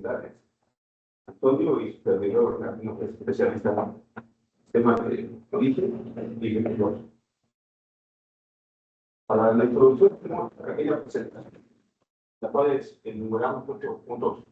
unidades. Antonio y servidor, no es especialista en temas de origen y interior. Para la introducción tenemos aquella presentación, la cual es enumeramos puntos.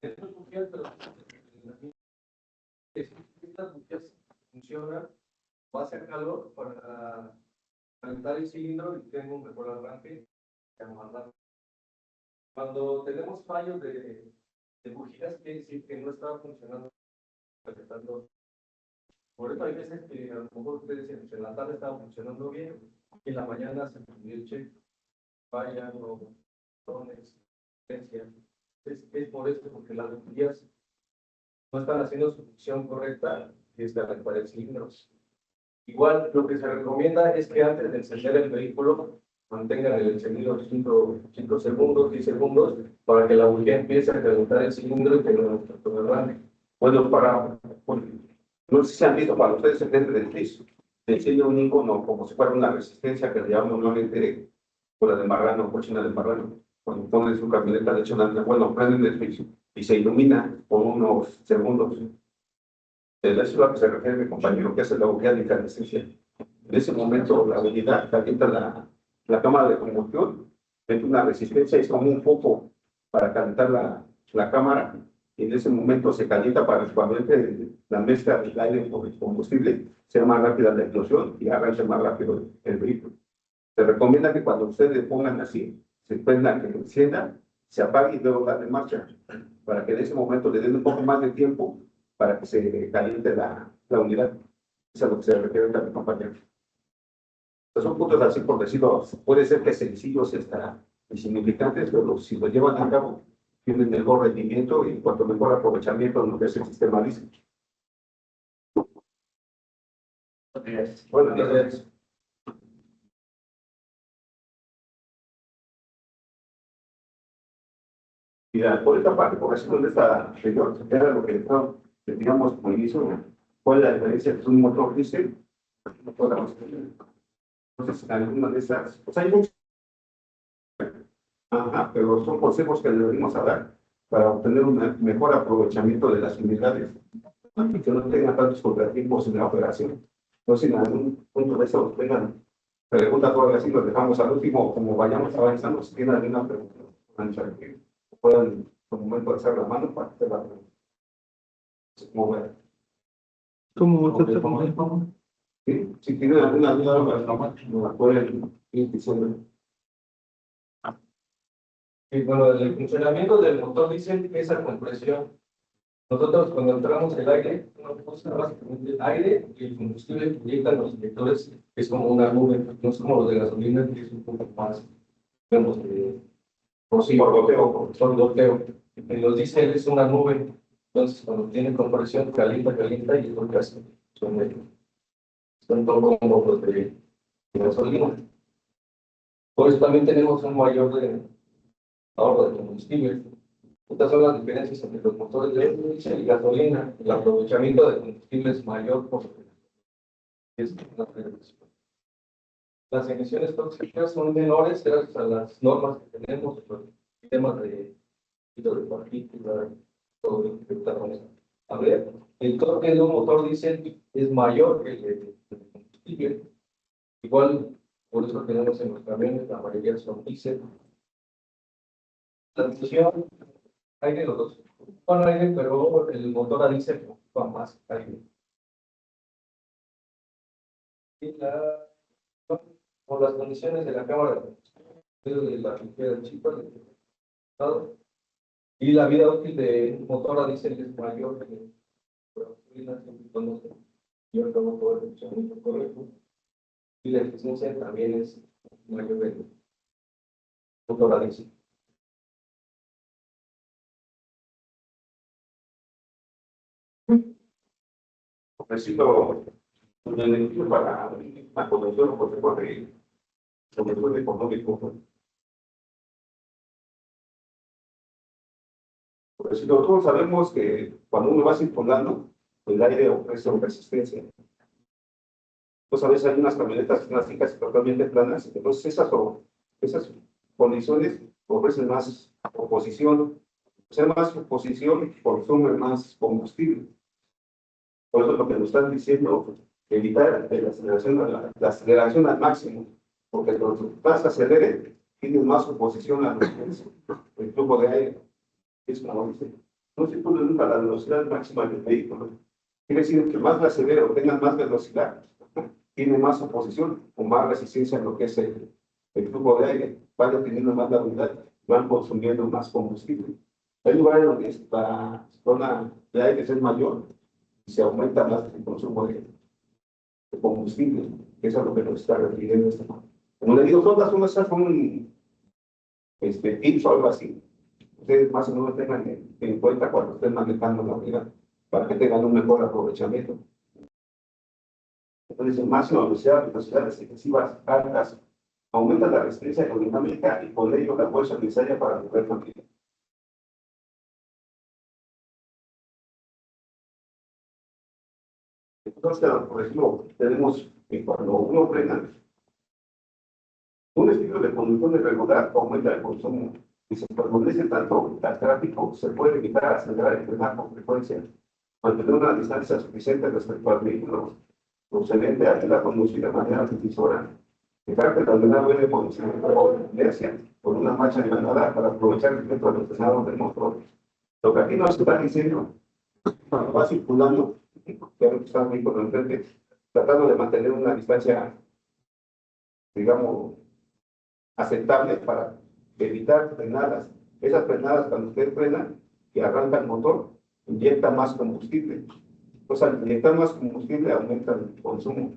Estas bujías funcionan, va a hacer calor para calentar el cilindro y tengo un mejor arranque. Cuando tenemos fallos de bujías, quiere decir que no está funcionando. Por eso hay veces que a lo mejor ustedes dicen que en la tarde estaba funcionando bien y en la mañana se convierte fallan o botones, es por eso, porque las bujías no están haciendo su función correcta y es para el cilindro. Igual, lo que se recomienda es que antes de encender el vehículo mantengan el encendido 5 segundos, 10 segundos, para que la bujía empiece a calentar el cilindro y que no arranque. Bueno, no sé si han visto para ustedes dentro del piso, enseña un icono como si fuera una resistencia que le llaman normalmente por la de marrano, cochina de marrano. Cuando ponen su camioneta, de hecho, bueno, prenden el piso y se ilumina por unos segundos. Eso es a lo que se refiere mi compañero, que hace la bujía de incandescencia. En ese momento, la unidad calienta la cámara de combustión, mete una resistencia, es como un foco para calentar la cámara, y en ese momento se calienta para que cuando entre la mezcla del aire con el combustible sea más rápida la explosión y arranque más rápido el vehículo. Se recomienda que cuando ustedes le pongan así, se prenda, que encienda, se apague y luego darle marcha, para que en ese momento le den un poco más de tiempo para que se caliente la unidad. Eso es a lo que se refiere a mi compañero. Son puntos así por decirlo, puede ser que sencillos y significantes, pero si lo llevan a cabo, tienen mejor rendimiento y cuanto mejor aprovechamiento en lo que es el sistema diésel. Buenas tardes. Mira, por esta parte, por ejemplo, de esta anterior, era lo que teníamos como inicio, cuál es la diferencia entre un motor diésel y un motor a gasolina. Entonces, alguna de esas, pues hay muchas. Pero son consejos que le venimos a dar para obtener un mejor aprovechamiento de las unidades y que no tengan tantos contratiempos en la operación. Entonces, en algún punto de eso tengan preguntas o algo así, los dejamos al último, como vayamos avanzando, si tienen alguna pregunta, que puedan en un momento alzar la mano para hacer la pregunta. Mover. ¿Cómo? ¿Sí? Si tienen alguna duda, nos pueden ir diciendo. Y bueno, el funcionamiento del motor diésel es a compresión. Nosotros cuando entramos el aire, básicamente el aire y el combustible que inyectan los inyectores es como una nube, no es como los de gasolina, que es un poco más, digamos, por goteo. En los diésel es una nube, entonces cuando tiene compresión calienta y es lo que hace. Son todo como los de gasolina. Por eso también tenemos un mayor ahorro de combustible. Estas son las diferencias entre los motores de diésel y gasolina. El aprovechamiento de combustible es mayor por las emisiones tóxicas son menores gracias a las normas que tenemos, el tema de partículas, todo lo que estamos a ver. El torque de un motor diésel es mayor que el de combustible. Igual, por eso tenemos en los camiones, la mayoría son diésel. La transmisión hay de los dos. Bueno, aire, pero el motor a diésel ocupa más aire. Y por las condiciones de la cámara de la de chipa, y la vida útil de un motor a diésel es mayor que la gasolina, siempre y cuando yo acabo de poder funcionar correcto. y la eficiencia también es mayor en motor a diésel. Necesito un beneficio para la conducción o consejo de económico. Porque si nosotros sabemos que cuando uno va circulando, el aire ofrece resistencia. Pues a veces hay unas camionetas clásicas totalmente planas, entonces esas condiciones ofrecen más oposición. O sea, más oposición consume más combustible. Por eso lo que nos están diciendo, evitar la aceleración al máximo, porque cuando más acelere, tienes más oposición a el flujo de aire. Es como dice, no se puede nunca la velocidad máxima del vehículo. Quiere decir que más acelere o tenga más velocidad, tiene más oposición o más resistencia en lo que es el flujo de aire, van teniendo más la unidad, van consumiendo más combustible. Hay lugares donde la zona de aire es mayor y se aumenta más el consumo de combustible, que eso es lo que nos está refiriendo esta. Como le digo, todas las zonas son tips o algo así. Ustedes más o menos tengan en cuenta cuando estén manejando la unidad para que tengan un mejor aprovechamiento. Entonces, máxima velocidad, velocidades excesivas altas, aumenta la resistencia aerodinámica y con ello la fuerza necesaria para mover familia. Entonces, por ejemplo, tenemos que cuando uno frena, un estilo de conducción irregular aumenta el consumo y se favorece tanto al tráfico, se puede evitar acelerar y frenar con frecuencia, mantener una distancia suficiente respecto al vehículo procedente a la conducir de manera decisora, dejar que la unidad puede conducir con inercia por una marcha engranada para aprovechar el efecto de los pesados del motor. Lo que aquí nos está diciendo, cuando va circulando, que está muy por enfrente, tratando de mantener una distancia, digamos, aceptable para evitar frenadas. Esas frenadas, cuando usted frena y arranca el motor, inyecta más combustible. Entonces, al inyectar más combustible, aumenta el consumo.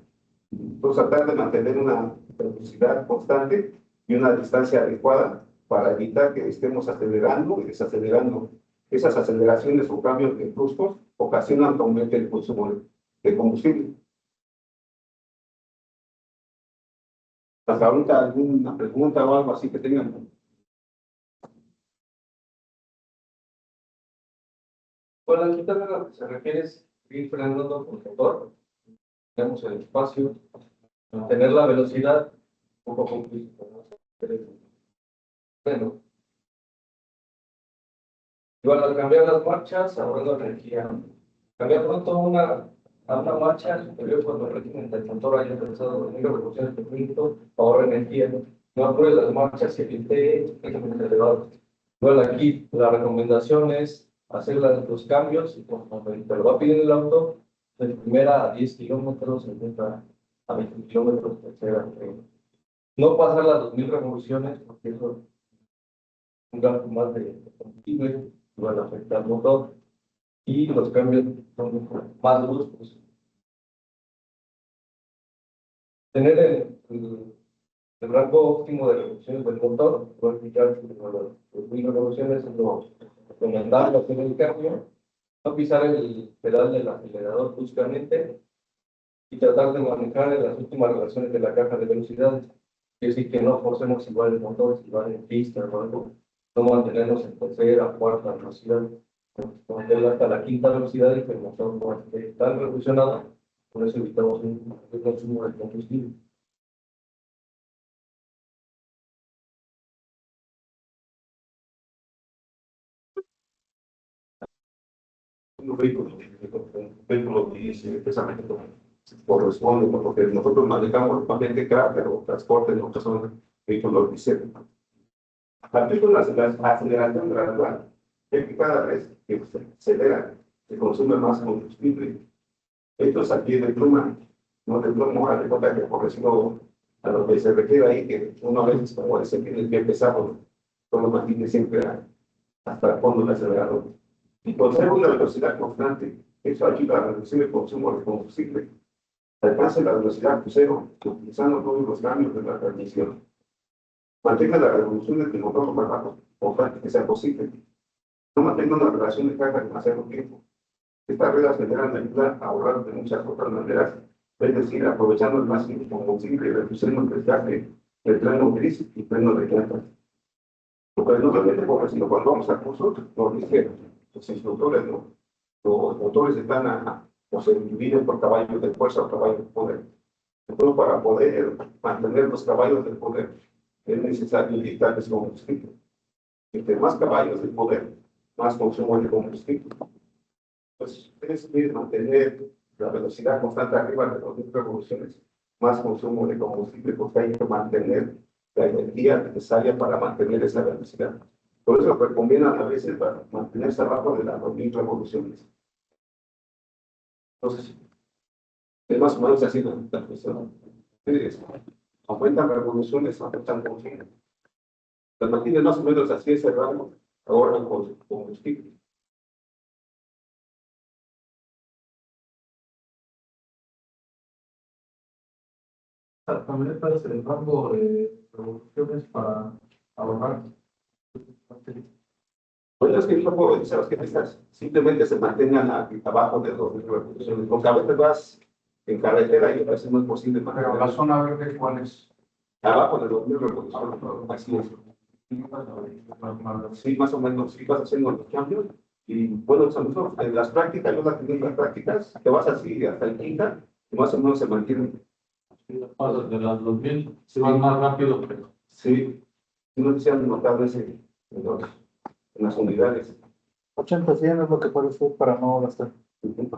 Entonces, tratar de mantener una velocidad constante y una distancia adecuada para evitar que estemos acelerando y desacelerando. Esas aceleraciones o cambios de bruscos ocasionan que aumente el consumo de combustible. Hasta ahorita alguna pregunta o algo así que tengan. Bueno, aquí también a lo que se refiere es ir frenando con el motor, tenemos el espacio, mantener la velocidad un poco implícita, ¿no? Bueno, igual al cambiar las marchas, ahorrando energía. Cambiar pronto a una marcha superior cuando el régimen del motor haya alcanzado 2.000 revoluciones por minuto, ahorra energía. No apure las marchas y evite régimen elevado. Bueno, aquí la recomendación es hacer los cambios y como te lo va pidiendo el auto, de primera a 10 kilómetros, a 20 kilómetros, tercera. No pasar las 2.000 revoluciones porque eso es un gasto más de combustible, igual afecta al motor y los cambios son más bruscos. Tener el rango óptimo de revoluciones del motor, puede fijar las 2.000 revoluciones es lo recomendable hacer el cambio, no pisar el pedal del acelerador bruscamente y tratar de manejar en las últimas relaciones de la caja de velocidades. Es decir, que no forcemos igual el motor, si va en pista o algo, no mantenernos en tercera, cuarta velocidad, mantenerlo hasta la quinta velocidad y que el motor no esté tan revolucionado, por eso evitamos un consumo de combustible. Un vehículo que dice precisamente corresponde, porque nosotros manejamos normalmente CRA, pero transporte no son vehículos diésel. A partir de la aceleración gradual, es que cada vez que se acelera, se consume más combustible. Esto es aquí de pluma, no de pluma, de cuenta que por decirlo a lo que se refiere ahí, que uno a veces como ese tiene el pie pesado, solo mantiene siempre hasta el fondo del acelerador. Y conserva una velocidad constante. Eso ayuda a reducir el consumo de combustible. alcance la velocidad crucero, utilizando todos los cambios de la transmisión. Mantenga las revoluciones del motor lo más bajo que sea posible. No mantenga una relación de carga demasiado tiempo. Estas reglas generan ayuda a ahorrar de muchas otras maneras, es decir, aprovechando el máximo combustible y reduciendo el desgaste del freno gris y freno de llantas. Porque normalmente, por ejemplo, cuando vamos a cursos, nos dicen los instructores, ¿no? Los motores están o se dividen por caballos de fuerza o caballos de poder. Entonces, para poder mantener los caballos de poder, es necesario inyectarles combustible. Entre más caballos de poder, más consumo de combustible. Pues es que mantener la velocidad constante arriba de 2000 revoluciones, más consumo de combustible, porque hay que mantener la energía necesaria para mantener esa velocidad. Por eso recomiendan a veces para mantenerse abajo de las 2000 revoluciones. Entonces, es más o menos así la cuestión. Aumentan revoluciones, aumentan consumo. Las mantienen más o menos así ese rango, ahorran combustible. También para hacer el rango de revoluciones para ahorrar. Bueno, es que luego, sabes que estas simplemente se mantengan abajo de 2000 revoluciones, porque a veces vas en carretera y a veces no es posible Pero mantener la zona verde, ¿cuál es? abajo de 2000 revoluciones, así es. Sí, más o menos, sí vas haciendo los cambios. Y bueno, en las prácticas, yo las tengo en las prácticas, te vas así hasta el quinta, y más o menos se mantiene. De las 2000, se van más rápido, pero. Sí, no se han notado ese en las unidades, 80-100 es lo que puede ser para no gastar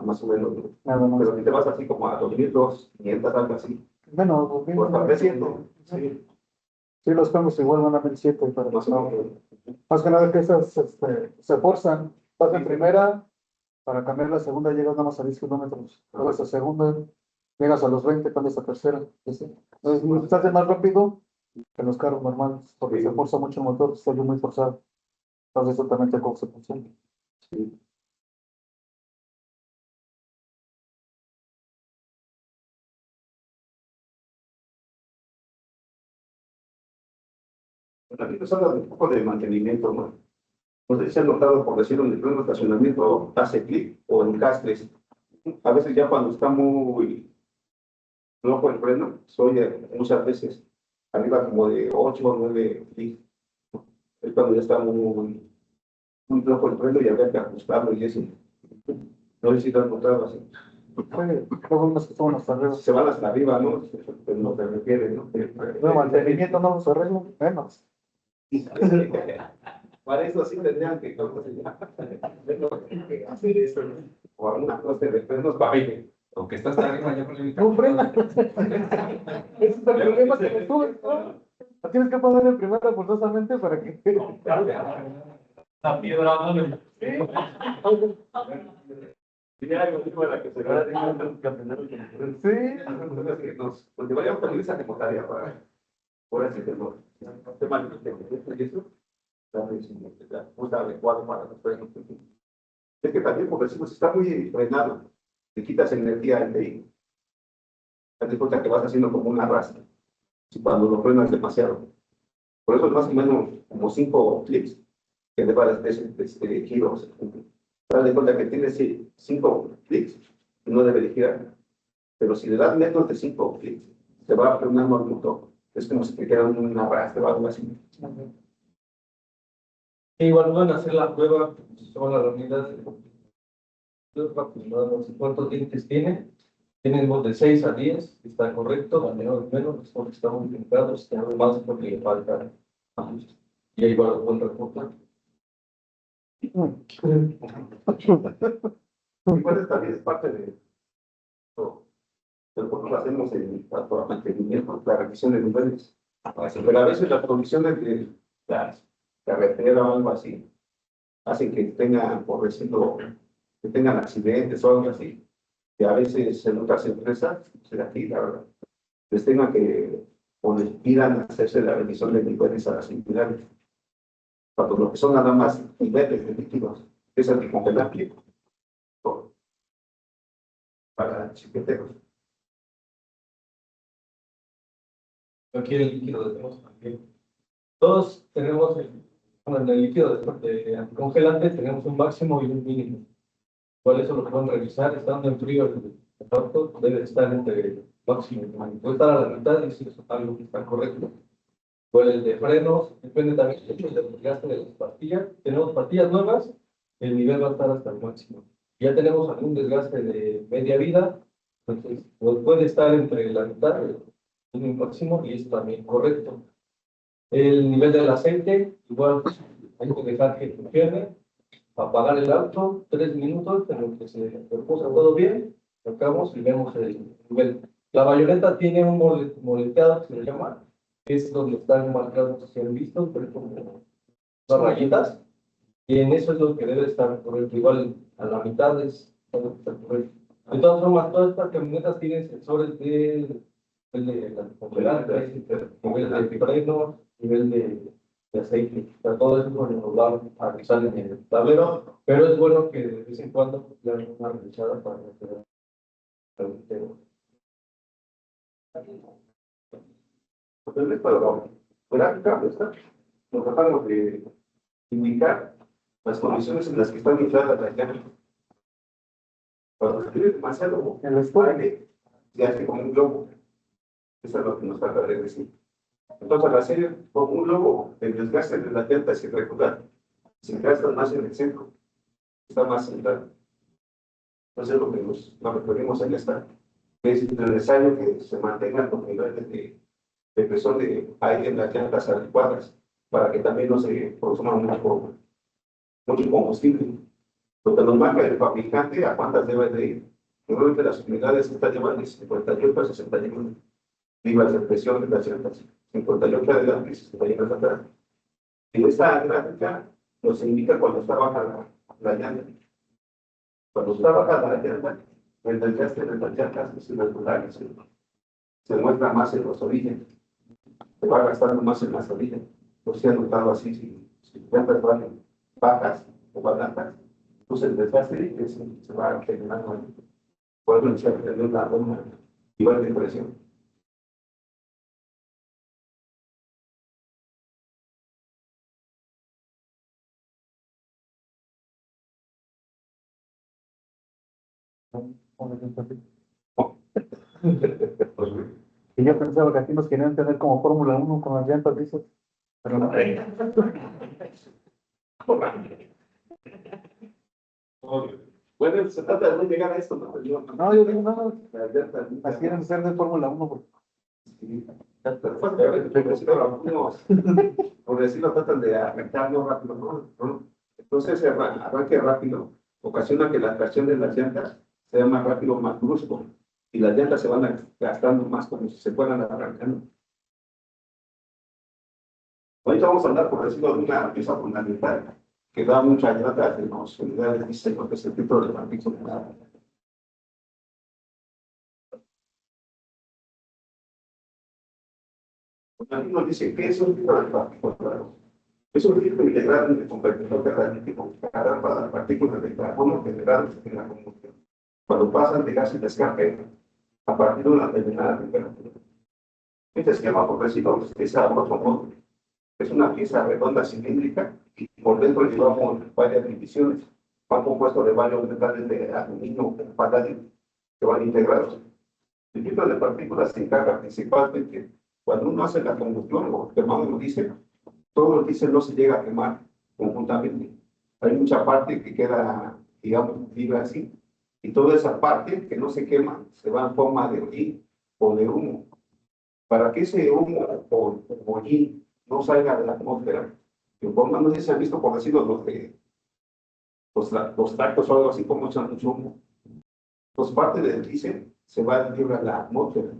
más o menos, ¿no? nada más. Pero si te vas así como a 2002, 500, algo así, Bueno, por 2007. sí, Sí, los cambios igual van a 2007, pero más o no. menos. Más que nada que esas se forzan. Vas en primera, para cambiar la segunda llegas nada más a 10 kilómetros. Luego a segunda, llegas a los 20, cambias a tercera. Y así. Entonces, se hace más rápido que los carros normales, porque Sí. se forza mucho el motor, se sale muy forzado. Entonces, eso también te causa función. Sí. También nos habla de un poco de mantenimiento, ¿no? No sé si han notado, por decirlo, en el pleno estacionamiento hace clic o encastres. A veces ya cuando está muy flojo el freno, se oye muchas veces arriba como de 8 o 9 clics. Es cuando ya está muy flojo el freno y habría que ajustarlo y eso. No sé si lo han notado así. Luego unos que son hasta arriba. Se van hasta arriba, ¿no? Pues no se refiere, ¿no? No, mantenimiento no los arreglo, menos. Para eso sí tendrían que hacer eso, ¿no? O alguna cosa de frenos para aire. Aunque está hasta arriba, ya con el No frena. Ese es el problema que tú, ¿no? Tienes que poner en primera forzosamente para que. La piedra, ¿no? Sí, algo así para que se vea. Sí. Nos llevaríamos también esa secretaria para, por así decirlo, el tema de eso, también es muy adecuado para los frenos. Es que también, porque si está muy frenado, te quitas energía al vehículo. Te das cuenta que vas haciendo como una arrastre, si cuando lo frenas demasiado. Por eso es más o menos como 5 clics que le va a dar giros. Te das cuenta que tienes 5 clics y no debe de girar. Pero si le das menos de 5 clics, te va a frenar el motor. Es como si te quedara un arrastre o algo así. Igual van a hacer la prueba, son las reunidas cuántos dientes tiene. Tenemos de 6 a 10, está correcto, a menos, porque estamos limitados, tenemos más porque le falta. Y ahí va buen reporte. Igual también es parte de lo que nosotros hacemos en cuanto a mantenimiento, la revisión de niveles. Pero a veces las condiciones de la carretera o algo así hacen que tengan, por decirlo, que tengan accidentes o algo así. Que a veces en otras empresas, aquí, la verdad, les tengan que, o les pidan hacerse la revisión de niveles a las unidades. Cuando lo que son nada más niveles de líquidos, es el que congelar para chiqueteros. Aquí el líquido lo tenemos también. Todos tenemos, bueno, en el líquido de anticongelante tenemos un máximo y un mínimo. Por eso lo pueden revisar, estando en frío el auto debe estar entre el máximo y el mínimo. Puede estar a la mitad y si es algo que está correcto. Pues el de frenos depende también mucho del desgaste de las pastillas. Tenemos pastillas nuevas, el nivel va a estar hasta el máximo. Ya tenemos algún desgaste de media vida, entonces pues puede estar entre la mitad y el máximo y es también correcto. El nivel del aceite, igual hay que dejar que funcione, apagar el auto, 3 minutos, en lo que se reposa todo bien, tocamos y vemos el nivel. La bayoneta tiene un moleteado que se le llama, que es donde están marcados, si han visto, pero como las rayitas, y en eso es lo que debe estar correcto. Igual a la mitad es todo está correcto. De todas formas, todas estas camionetas tienen sensores de la congelante, nivel de freno, nivel de aceite. O sea, todo eso bueno, nos va a avisar en el tablero, pero es bueno que de vez en cuando le hagan una revisada para que Entonces, para la gráfica, ¿está? Nos tratamos de indicar las condiciones en las que están infladas las llamas. Cuando se tiene demasiado En la escuela. aire, se hace como un globo. Eso es lo que nos trata de decir. Entonces, al hacer como un globo, el desgaste de las llantas es irregular. Se gasta más en el centro, está más central. Entonces, lo que nos referimos en esta es necesario que se mantengan los niveles de presión de aire en las llantas adecuadas para que también no se consuma mucho combustible. Lo que nos marca el fabricante a cuántas debe de ir. Normalmente las unidades están llevando de 58 a 61 libras de presión de las llantas, 58 adelante y 61 atrás. Y esta gráfica nos indica cuando está baja la llanta. Cuando está baja la llanta, el desgaste de las llantas es irregular, se muestra más en los orígenes, se va gastando más en las orígenes. Por si han notado así, si llantas van bajas o baratas, pues el desgaste se va generando ahí. Puede tener una igual de presión. Y yo pensaba que aquí nos querían tener como Fórmula 1 con las llantas, dices. Pero no. Bueno, se trata de no llegar a esto, ¿no? No, yo digo, no, Las llantas, las quieren ser de Fórmula 1 porque por decirlo, tratan de arrancarlo rápido, ¿no? Entonces, ese arranque rápido ocasiona que la tracción de las llantas sea más rápido, más brusco, y las llantas se van gastando más como si se fueran arrancando. Ahorita vamos a hablar, por decirlo, de una pieza fundamental que da mucha ayuda en las unidades de diseño, que es el tipo de partículas. Aquí nos dice que es un tipo de partículas. Es un tipo integral de convertidor catalítico para las partículas de carbono generadas en la combustión, cuando pasan de gas y de escape a partir de una determinada temperatura. Este esquema, por decirlo, es a grosso modo. Es una pieza redonda cilíndrica y por dentro llevamos varias divisiones. Va compuesto de varios metales de aluminio o paladio que van integrados. El tipo de partículas se encarga principalmente cuando uno hace la combustión, o quemado lo dice, todo el diésel no se llega a quemar conjuntamente. Hay mucha parte que queda, digamos, libre así, y toda esa parte que no se quema se va en forma de hollín o de humo. Para que ese humo o hollín no salga de la atmósfera, en forma, no sé si se han visto, por decirlo, los tractos o algo así como echan mucho humo. Pues parte del diésel se va libre a la atmósfera.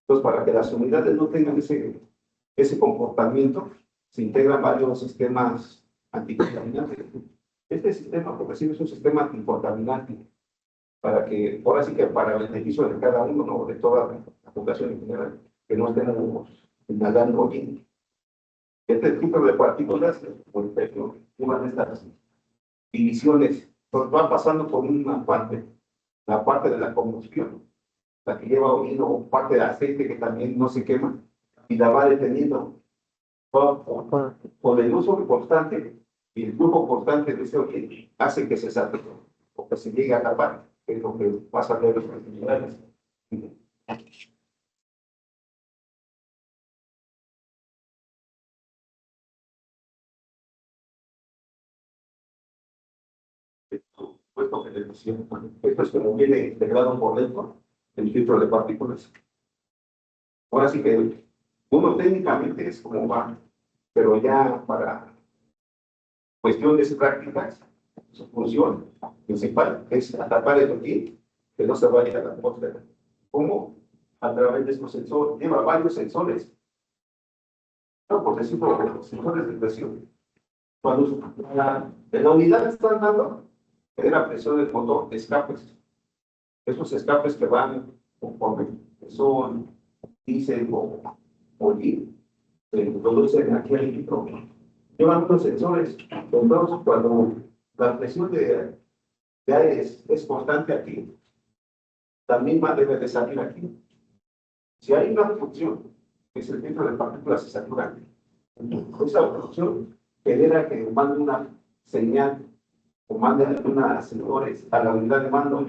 Entonces, para que las unidades no tengan ese comportamiento, se integran varios sistemas anticontaminantes. Este sistema, por decirlo, es un sistema anticontaminante, para que, ahora sí que para el beneficio de cada uno, ¿no? De toda la población en general, que no estemos inhalando bien. Este tipo de partículas, por ejemplo, una de estas divisiones, pues va pasando por una parte, la parte de la combustión, la que lleva oído, o parte de aceite que también no se quema, y la va deteniendo con el uso constante y el flujo constante de ese que hace que se sature o que se llegue a tapar, que es lo que pasa a ver los profesionales. Puesto que les decía, esto es como viene integrado por dentro el filtro de partículas. Ahora sí que uno técnicamente es como va, pero ya para cuestiones prácticas, su función principal es atrapar el toquín que no se vaya a la atmósfera. ¿Cómo? A través de estos sensores. Lleva varios sensores. No, por decirlo, los sensores de presión. Cuando en la unidad está dando, genera presión del motor, escapes. Esos escapes que van conforme son, dicen o producen aquí al litro. Llevan unos sensores. Entonces, cuando la presión de aire es constante aquí, la misma debe de salir aquí. Si hay una función, que es el filtro de partículas se satura, esa función genera que mande una señal o mande unas sensores a la unidad de mando.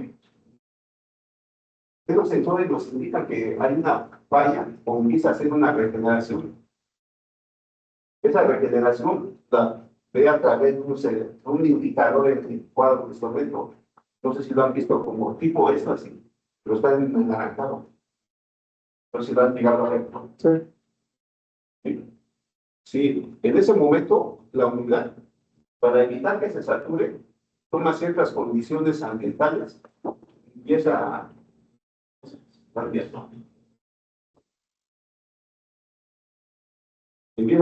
Esos sensores nos indican que hay una falla o empieza a hacer una regeneración. Esa regeneración la ve a través de un indicador en el cuadro de instrumento. No sé si lo han visto como tipo esto así, pero está en anaranjado. No sé si lo han llegado a ver. Sí. Sí, en ese momento la unidad, para evitar que se sature, toma ciertas condiciones ambientales, empieza a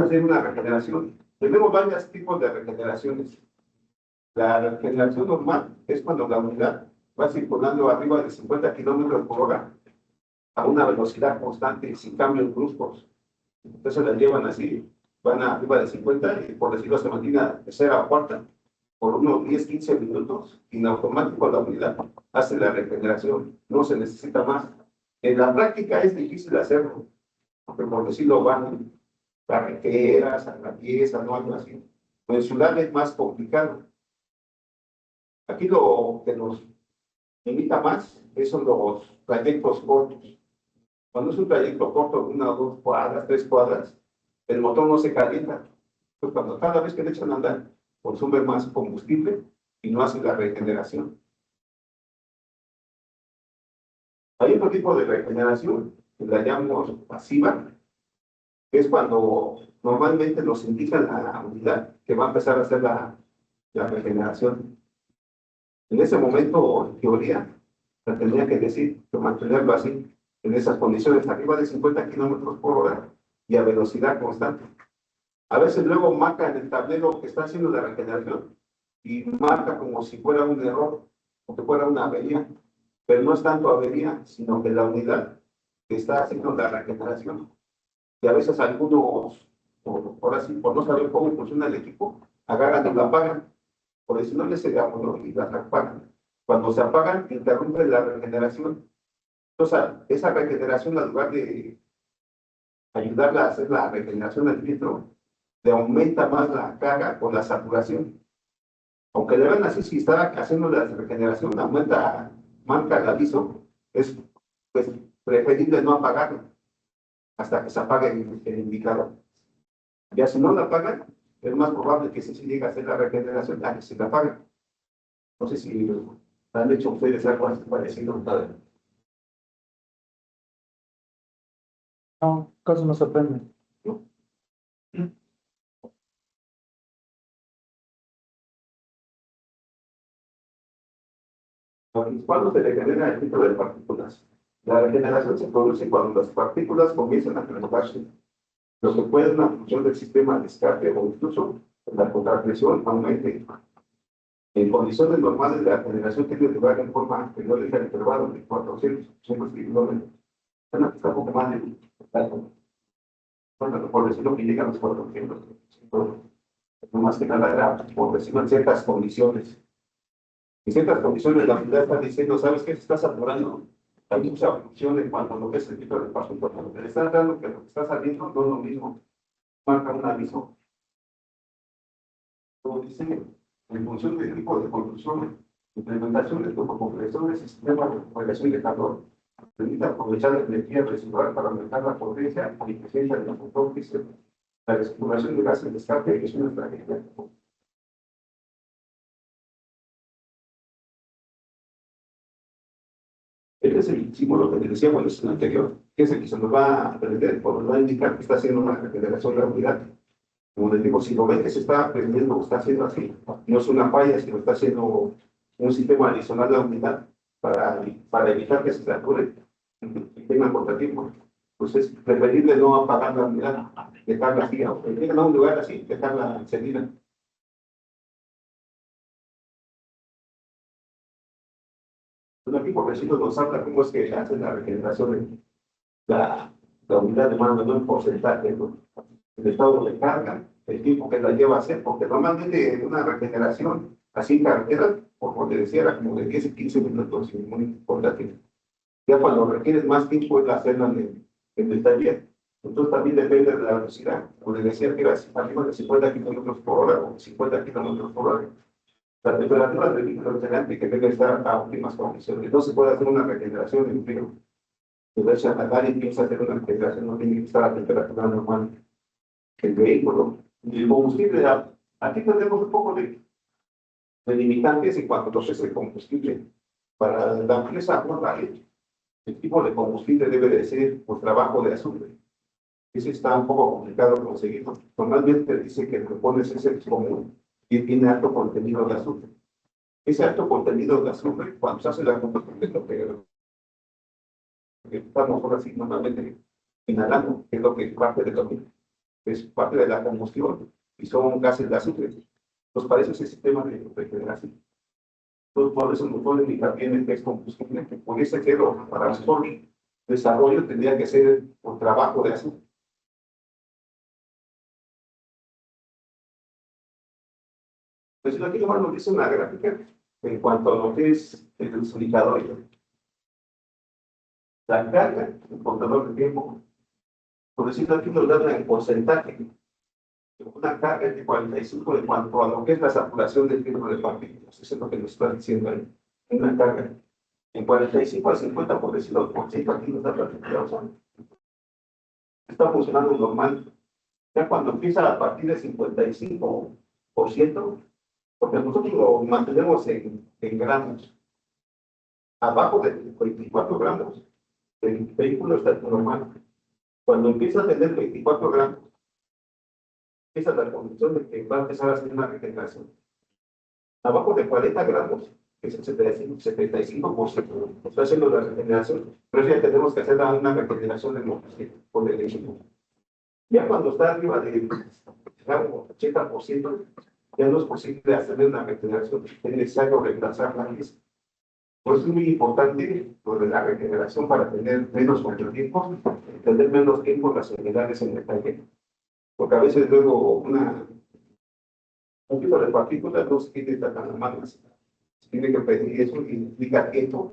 hacer una regeneración. Tenemos varios tipos de regeneraciones. La regeneración normal es cuando la unidad va circulando arriba de 50 kilómetros por hora a una velocidad constante, sin cambios bruscos. Entonces la llevan así, van arriba de 50 y por decirlo se mantiene a tercera o cuarta por unos 10-15 minutos y en automático la unidad hace la regeneración, no se necesita más. En la práctica es difícil hacerlo, porque por decirlo van carreteras, a la pieza, no algo así. En ciudad es más complicado. Aquí lo que nos limita más son los trayectos cortos. Cuando es un trayecto corto, 1 o 2 cuadras, 3 cuadras, el motor no se calienta. Pues cuando cada vez que le echan a andar, consume más combustible y no hace la regeneración. Hay otro tipo de regeneración que la llamamos pasiva, que es cuando normalmente nos indica la unidad que va a empezar a hacer la regeneración. En ese momento, en teoría, la tendría que decir, que mantenerlo así, en esas condiciones, arriba de 50 kilómetros por hora y a velocidad constante. A veces luego marca en el tablero que está haciendo la regeneración y marca como si fuera un error, como si fuera una avería, pero no es tanto avería, sino que la unidad que está haciendo la regeneración. Y a veces algunos, ahora sí, por no saber cómo funciona el equipo, agarran y la apagan, por eso no les llegamos, ¿no? Y la apagan. Cuando se apagan, interrumpe la regeneración. Entonces, esa regeneración, en lugar de ayudarla a hacer la regeneración del filtro, le aumenta más la carga con la saturación. Aunque le ven así, si está haciendo la regeneración, aumenta, marca el aviso, es pues, preferible no apagarlo hasta que se apague el indicador. Ya si no la apagan, es más probable que si se llega a hacer la regeneración, a que se la apague. No sé si han hecho ustedes algo así parecido. No, casi no se prende. ¿Cuándo se regenera el filtro de partículas? La regeneración se produce cuando las partículas comienzan a renovarse, lo que puede ser una función del sistema de escape o incluso la contrapresión aumente. En condiciones normales, la generación tiene lugar en forma que no deja el intervalo de 400 kilómetros. Bueno, está un poco más de bueno, por decirlo que llega a los 400. No más que nada era por decirlo en ciertas condiciones. En ciertas condiciones la unidad está diciendo, ¿sabes qué? Se está saturando. hay mucha fricción en cuanto a lo que es el tipo de paso. Porque lo que le estás dando, que lo que está saliendo no es lo mismo. Marca un aviso. Como dice, en función del tipo de construcción, implementación de turbocompresor de sistema de recuperación de calor, permite aprovechar la energía residual para aumentar la potencia y eficiencia de los motores. La recirculación de gases de escape es una estrategia. Este es el símbolo que les decía cuando es el anterior, que es el que se nos va a aprender, por nos va a indicar que está haciendo una regeneración de la unidad. Como les digo, si lo ven que se está aprendiendo o está haciendo así, no es una falla, sino está haciendo un sistema adicional de la unidad para evitar que se sature y tengan contratiempo. Pues es preferible no apagar la unidad, dejarla así, aunque lleguen a un lugar así, dejarla encendida. Pues aquí por vecinos nos habla cómo es que hacen la regeneración de la unidad de mano, no en porcentaje, ¿no? El estado de carga, el tiempo que la lleva a hacer, porque normalmente una regeneración así en carretera, como te decía, era como de 10 a 15 minutos, y muy importante. Ya cuando requieres más tiempo es hacerla en el taller. Entonces también depende de la velocidad. Como les decía, que era arriba de 50 kilómetros por hora o 50 kilómetros por hora. La temperatura del refrigerante que debe estar a óptimas condiciones. No se puede hacer una regeneración en frío. Si ves a nadar y piensa hacer una regeneración, no tiene que estar a temperatura normal. El vehículo y el combustible. Aquí tenemos un poco de limitantes en cuanto a lo que es el combustible. Para la empresa Volkswagen, el tipo de combustible debe de ser por trabajo de azufre. Ese está un poco complicado conseguirlo. Normalmente dice que lo que pones es el común y tiene alto contenido de azufre. Ese alto contenido de azufre, cuando se hace la combustible, lo que estamos ahora sí normalmente inhalando, que es lo que parte de lo que es parte de la combustión y son gases de azufre. Entonces, para eso ese sistema de regeneración. Entonces, por eso nos ponen también el texto combustible, que pudiese ser para mejor desarrollo tendría que ser por trabajo de azufre. Pues aquí nomás nos dice una gráfica en cuanto a lo que es el indicador. La carga, el contador de tiempo, por decirlo aquí nos da en porcentaje. Una carga de 45 en cuanto a lo que es la saturación del filtro de partículas. Eso es lo que nos está diciendo ahí. Una carga. En 45 al 50, por decirlo, por ciento aquí nos da partículas. Está funcionando normal. Ya cuando empieza a partir del 55%, porque nosotros lo mantenemos en gramos. Abajo de 24 gramos, el vehículo está normal. Cuando empieza a tener 24 gramos, empieza la condición de que va a empezar a hacer una regeneración. Abajo de 40 gramos, que es el 75%, está haciendo la regeneración, pero ya tenemos que hacer una regeneración de por el equipo. Ya cuando está arriba de 80%, ya no es posible hacer una regeneración, es necesario reemplazar la misma. Por eso es muy importante lo de la regeneración para tener menos contratiempos, tener menos tiempo las unidades en el taller. Porque a veces luego un tipo de partículas no se tiene tan a mano. Se tiene que pedir eso y implica tiempo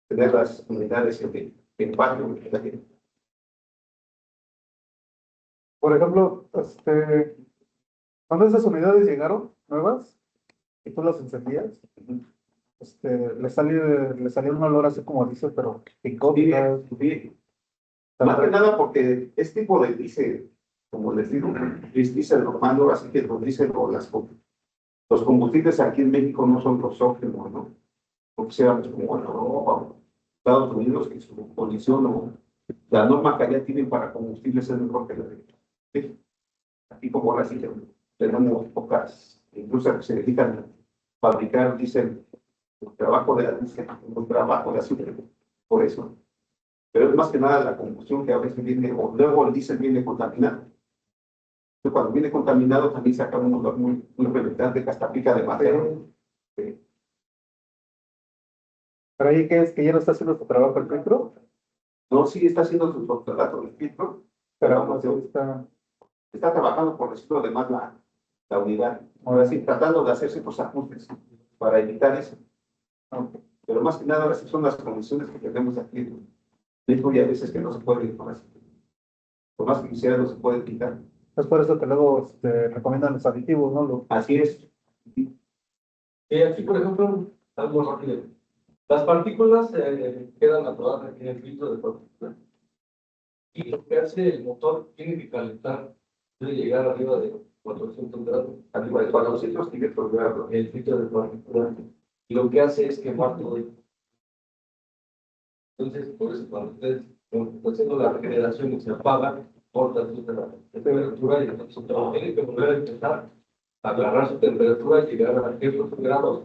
tener las unidades en patio. Por ejemplo, cuando esas unidades llegaron nuevas y tú las encendías, le salió un olor así como dice, pero picó. Sí. Más que nada porque este tipo de diésel, como les digo, es diésel normal, así que los diésel o los combustibles aquí en México no son los óptimos, ¿no? Porque seamos como en Europa o Estados Unidos, que su condición o la norma que allá tienen para combustibles es mejor que la de aquí. Aquí como ahora sí tenemos pocas industrias que se dedican a fabricar diésel, un trabajo de azúcar, por eso. Pero es más que nada la combustión que a veces viene, o luego el diésel viene contaminado. Entonces, cuando viene contaminado también saca un olor muy penetrante que hasta pica demasiado. Sí. Pero ahí que es que ya no está haciendo su trabajo el filtro, No, sí está haciendo su doctorado de filtro, pero pero no está trabajando por decirlo además la unidad. Ahora sí, tratando de hacerse los ajustes para evitar eso. Pero más que nada, esas son las condiciones que tenemos aquí en México y a veces que no se puede quitar. Por más que quisiera, no se puede quitar. Es por eso que luego recomiendan los aditivos, ¿no? Así es. Aquí, por ejemplo, algo rápido. Las partículas quedan atoradas en el filtro de partículas. Y lo que hace el motor tiene que calentar, debe llegar arriba de 400 grados. Arriba de 400 tiene que lograr. El filtro de partículas. Y lo que hace es quemar todo. Entonces, por eso, cuando ustedes están haciendo la regeneración y se apaga, corta su temperatura y entonces tiene que volver a empezar a agarrar su temperatura, llegar a ciertos grados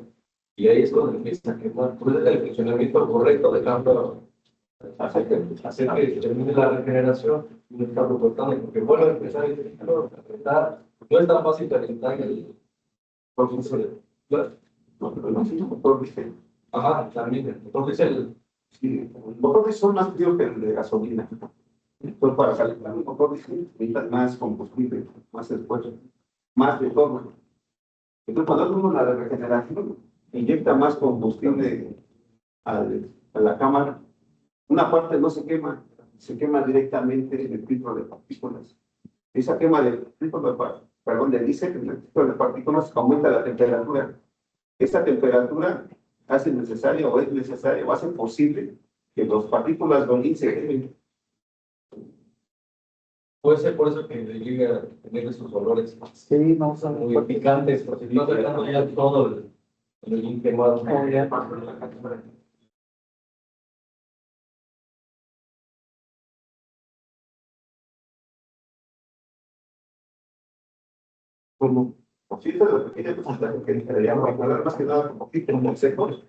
y ahí es cuando empieza a quemar. Por eso es el funcionamiento correcto de cambio, hacer que termine la regeneración y no está cortando, porque vuelve a empezar el ciclo, a calentar. No es tan fácil calentar el proceso de. No, pero no, sí, el motor diésel. Ajá, también el motor diésel. Sí, el motor diésel son más fríos que el de gasolina. Entonces, para calentar un motor diésel necesitas más combustible, más esfuerzo, más de todo. Entonces, cuando uno la regeneración inyecta más combustible a la cámara, una parte no se quema directamente en el filtro de partículas. Esa quema del filtro perdón, de diésel, en el filtro de partículas aumenta la temperatura. Esta temperatura hace necesario o es necesario o hace posible que las partículas de se quemen. Puede ser por eso que le llega a tener esos olores Sí, no son muy picantes, porque no está dejando ya todo el quemado. Como cositas de pequeñas cositas que queríamos hablar más que nada como consejos,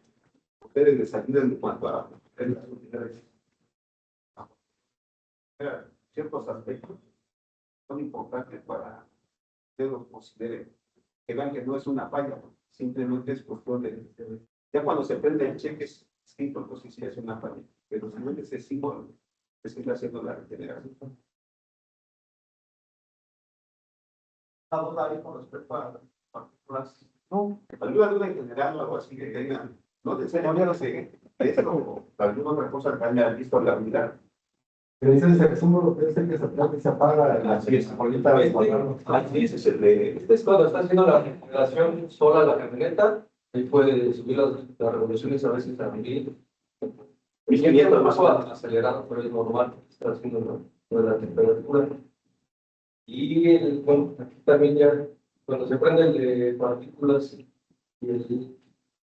ustedes les ayuden en cuanto a las unidades. Ciertos aspectos son importantes para que los consideren, que vean que no es una falla, simplemente es cuestión ya cuando se prende el cheque escrito, entonces sí es una falla, pero si no es ese símbolo, es que está haciendo la regeneración. ¿Una duda ahí con respecto a las partículas? No, alguna duda en general o algo así que tengan, no necesariamente esto, alguna otra cosa que hayan visto en la vida. Pero ese es el símbolo que es el que se prende y se apaga. Así es, así es el Este es cuando está haciendo la regeneración sola la camioneta, ahí puede subir las revoluciones a veces a 1000. 1500 más acelerado, pero es normal, está haciendo la temperatura. Y bueno, aquí también ya, cuando se prende el de partículas y el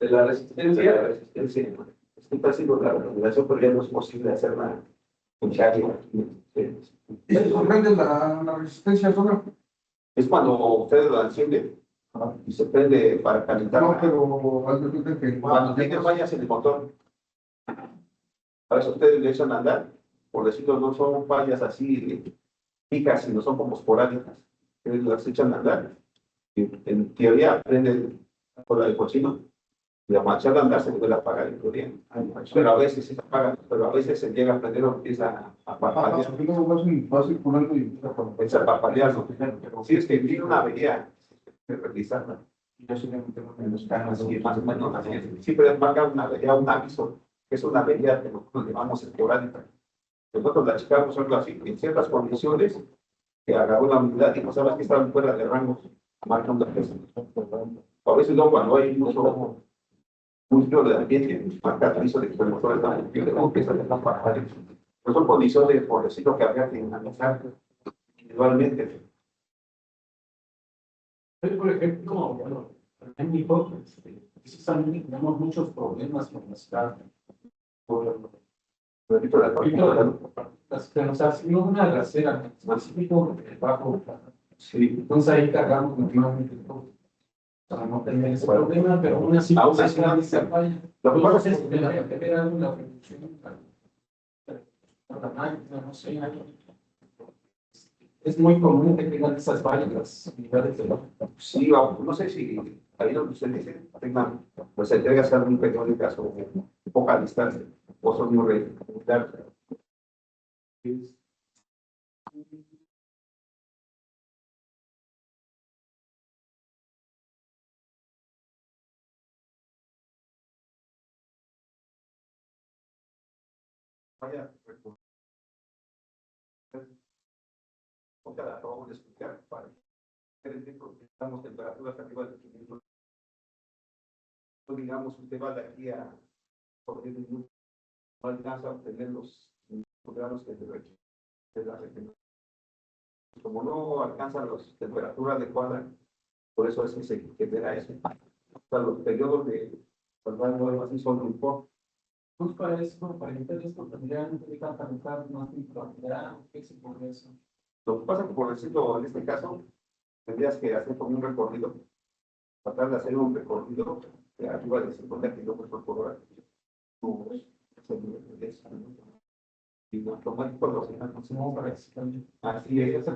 de la resistencia, está haciendo la regulación, pero ya no es posible hacerla con diario. ¿Y se prende la resistencia sola? Es cuando ustedes lo encienden y se prende para calentar. No, pero haz de cuenta que cuando tiene fallas en el motor, a veces ustedes le echan a andar, por decirlo, no son fallas así fijas, sino son como esporádicas. Ustedes las echan a andar y en teoría prende por la del cochino y a marchar a andar se vuelve a apagar en teoría. Pero a veces se apaga, pero a veces se llega a prender o empieza a parpadear. Fácil con algo y Empieza a parpadear, ¿no? Pero si es que tiene una avería, de revisarla. Yo sí me meto en los canos y más o menos así. Siempre marca una avería, un aviso, que es una avería que nosotros llamamos esporádica. Nosotros la checamos algo así, en ciertas condiciones, que agarró la unidad y pasaba que estaban fuera de rango, marca una presa. A veces no, cuando hay mucho frío de ambiente, marca el aviso de que el motor está muy frío, de cómo empieza a tener parpadeos. Pues son condiciones, por decirlo, que habría que analizar individualmente. Por ejemplo, bueno, en mi hijo, precisamente tenemos muchos problemas con la ciudad. Que nos ha sido una grasera, específico bajo. Sí, entonces ahí cargamos normalmente todo. Para no tener ese problema, pero aún así, Aún así, se falla. lo que pasa es Entonces, que haya que ver alguna reducción para la máquina, no sé, algo. Es muy común que tengan esas fallas, unidades de la. sí, no sé si ahí donde usted dice, tengan, pues entregas algún periódicas o poca distancia, o son muy regulares. vaya o sea, acabamos de explicar para que estamos temperaturas arriba de 500. No digamos, usted va de aquí a por 10 minutos, no alcanza a obtener los grados que debe de la región. Como no alcanzan las temperaturas adecuadas, por eso es que se genera eso. O sea, los periodos de salvado así son muy pocos. Pues para eso, para evitar esto, tendrían que calentar más temprano, ¿qué se por eso? Lo que pasa es que, por decirlo, en este caso, tendrías que hacer como un recorrido, tratar de hacer un recorrido de arriba de 50 kilómetros por hora. Y no, automático los No, para eso también. así es.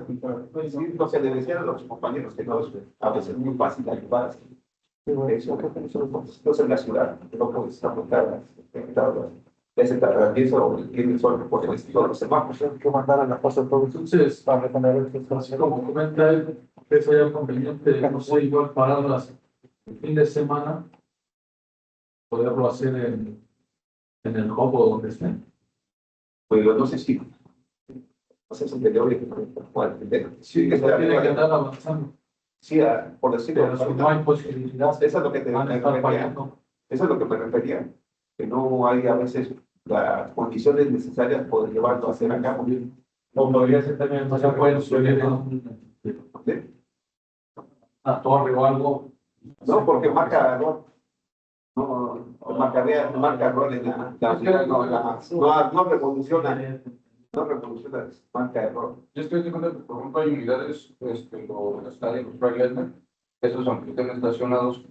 Sí, lo que le decían a los compañeros que no, a veces es muy fácil ayudar. Sí, güey. Eso, entonces en la ciudad, no puedes apuntar ese atraviesa o tiene sol por el estilo de los semáforos. Hay que mandar a la cosa todo eso Entonces, para retener el espacio. como comenta él, que sería conveniente, no sé, igual paradas el fin de semana, poderlo hacer en el hub o donde estén. Pues yo no sé si, no sé si te leo sí, que Tiene que sea, andar avanzando, sí, por decirlo, pero si no hay posibilidad, eso es lo que te van a estar fallando. eso es lo que me refería, que no hay a veces las condiciones necesarias para llevarlo a hacer a cabo. O podría ser también, no se puede subir ¿Sí? a torre o algo. No, porque marca error. No, marca error en la unidad, no revoluciona, no revoluciona, marca error. Yo estoy de acuerdo que, por ejemplo, hay unidades, los estadios, los trailers, esos aunque estén estacionados,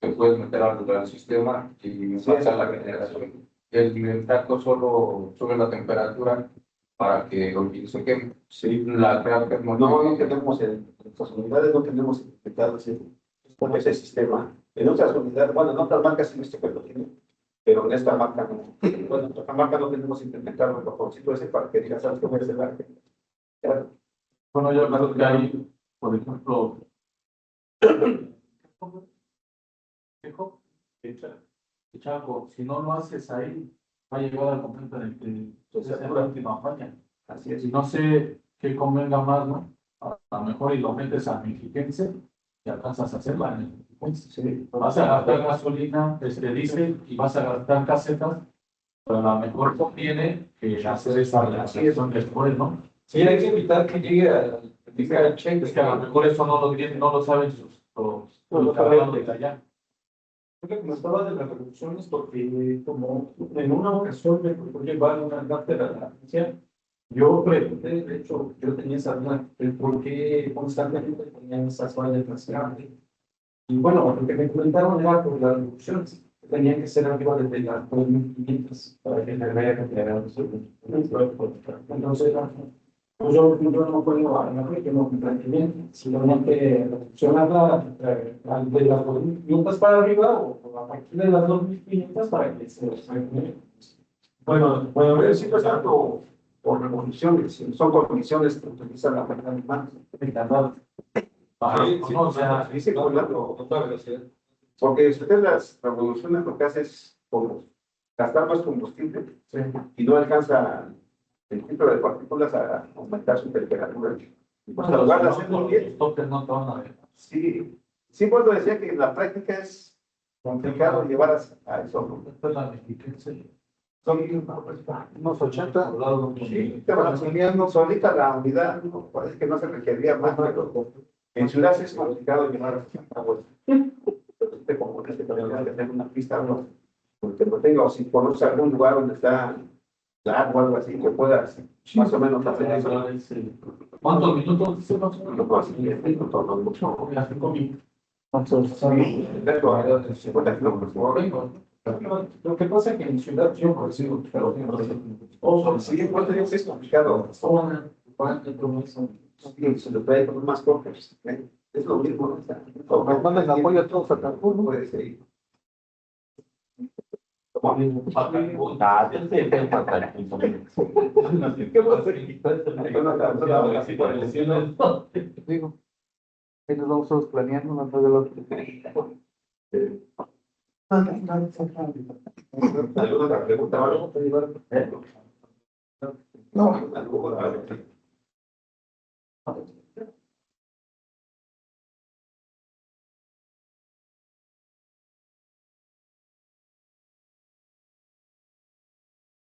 te puedes meter al sistema y pasar la generación. El tacto solo sube la temperatura para que el se queme. Sí. La real No tenemos en nuestras unidades, no tenemos implementado ese sistema. En otras unidades, bueno, en otras marcas sí que lo tienen, pero en esta marca no. Bueno, en esta marca no tenemos implementado el botoncito ese para que digas, ¿sabes cómo es el arte? Claro. Bueno, yo creo que hay, por ejemplo, Chaco, si no lo haces ahí, va a llegar al momento en el que esa es la última falla. Así es. Y no sé qué convenga más, ¿no? A lo mejor y lo metes a Mexiquense y alcanzas a hacerla en Mexiquense. Sí. Vas a gastar gasolina, diésel y vas a gastar casetas, pero a lo mejor conviene que hacer esa relación después, ¿no? Sí, hay que evitar que llegue al cheque. Es que a lo mejor eso no lo saben los trabajadores de allá. Lo que comentaba de las reducciones, porque como en una ocasión me tocó llevar una cátedra a la agencia, yo pregunté, de hecho, yo tenía esa duda, el por qué constantemente tenían esas vallas más grandes. Y bueno, lo que me comentaron era por las reducciones, que tenían que ser arriba de las 2.500 para que le vaya a crear los entonces, pues yo no puedo hablar que no bien, simplemente reduccionarla de las 2.500 para arriba o a partir de las 2.500 para que se Bueno, a ver, sí, pues tanto por revoluciones, son condiciones que utilizan la máquina de manos. Sí, No, o sea, Dice con la otra velocidad. porque usted las revoluciones lo que hace es como gastar más combustible sí. y no alcanza el filtro de partículas a aumentar su temperatura. Pues en lugar de hacerlo bien, Los topes no te van a ver. sí, sí, pues lo decía que en la práctica es complicado llevar a eso, ¿no? Esta es la Mexiquense. Son Unos 80. sí, te van asumiendo solita la unidad, ¿no? Parece que no se requería más, pero en ciudades es complicado llevar a vuelta. Te compones que también hay que tener una pista, ¿no? Porque no tenga, o si conoces algún lugar donde está lago o algo así, que puedas más o menos hacer eso. ¿Cuántos minutos? Sí, más o menos. No, así que no mucho. Las 5 minutos. Entonces, Sí, dentro de 50 kilómetros por hora. Lo que pasa es que en ciudad yo consigo, pero Sí, pues digo que es complicado. Sí, se lo trae con más cortes. Es lo mismo, ¿no? O sea, nos manden apoyo a todos a Cancún, ¿no? puede ser. Digo, ahí nos vamos todos planeando una tras de la otra. ¿Alguna otra pregunta o algo? No, Algo, a ver,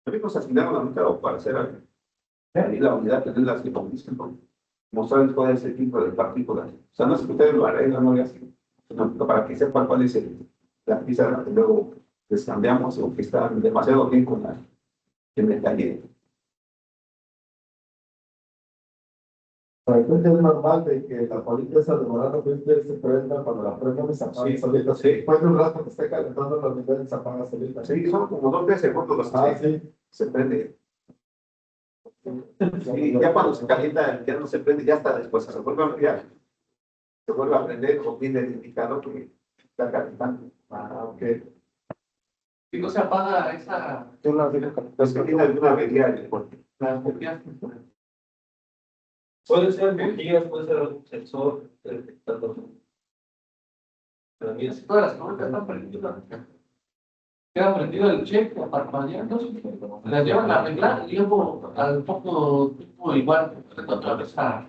a mí nos asignaron a mí claro, para hacer ahí la unidad, tener las que conquistan, mostrarles cuál es el tipo de partículas. O sea, no es que ustedes lo arreglan, no es así, sino para que sepan cuál es la pieza que luego les cambiamos o que está demasiado bien con el detalle. Entonces es normal de que la bolita esa demorada se prenda cuando la prenda y se apaga Sí, solita. sí. Después de un rato que esté calentando la unidad y se apaga solita. Sí, son como 2 segundos los Ah, que sí. se prende. Sí, ya cuando se calienta, ya no se prende, ya está después, se vuelve a enfriar, se vuelve a prender o viene el indicador que está calentando. Ah, ok. Si no se apaga esa, yo la digo Entonces, que tiene alguna avería en el cuerpo. las botellas, Puede ser bujías, puede ser algún sensor detectador. Pero mira, todas las cosas están prendidas. Queda prendido el cheque, parpadeando, las llevan a arreglar y luego al poco tiempo igual otra vez a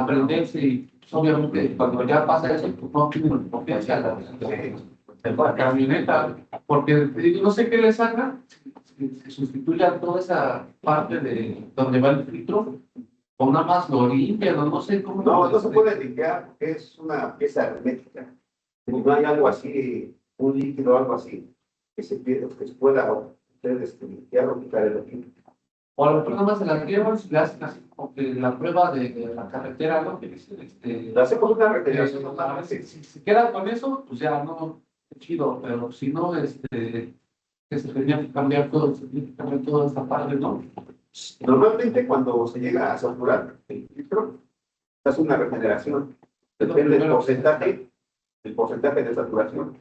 prenderse y pues, obviamente cuando ya pasa eso pues, no tiene potencia la camioneta porque te digo, no sé qué le saca se sustituya toda esa parte de donde va el filtro o nada más lo limpian o no sé cómo. No, no se puede limpiar porque es una pieza hermética. No hay algo así, un líquido o algo así, que se pueda ustedes limpiar o quitar el líquido. O a lo mejor nada más se la llevan, le hacen así como que la prueba de la carretera, ¿no? Que dicen, Le hacemos una regeneración a ver totalmente. si queda con eso, pues ya no, chido, pero si no, que se tenía que cambiar todo, se tenía que cambiar toda esta parte, ¿no? Normalmente cuando se llega a saturar el filtro, se hace una regeneración. Es lo Depende primero. del porcentaje de saturación.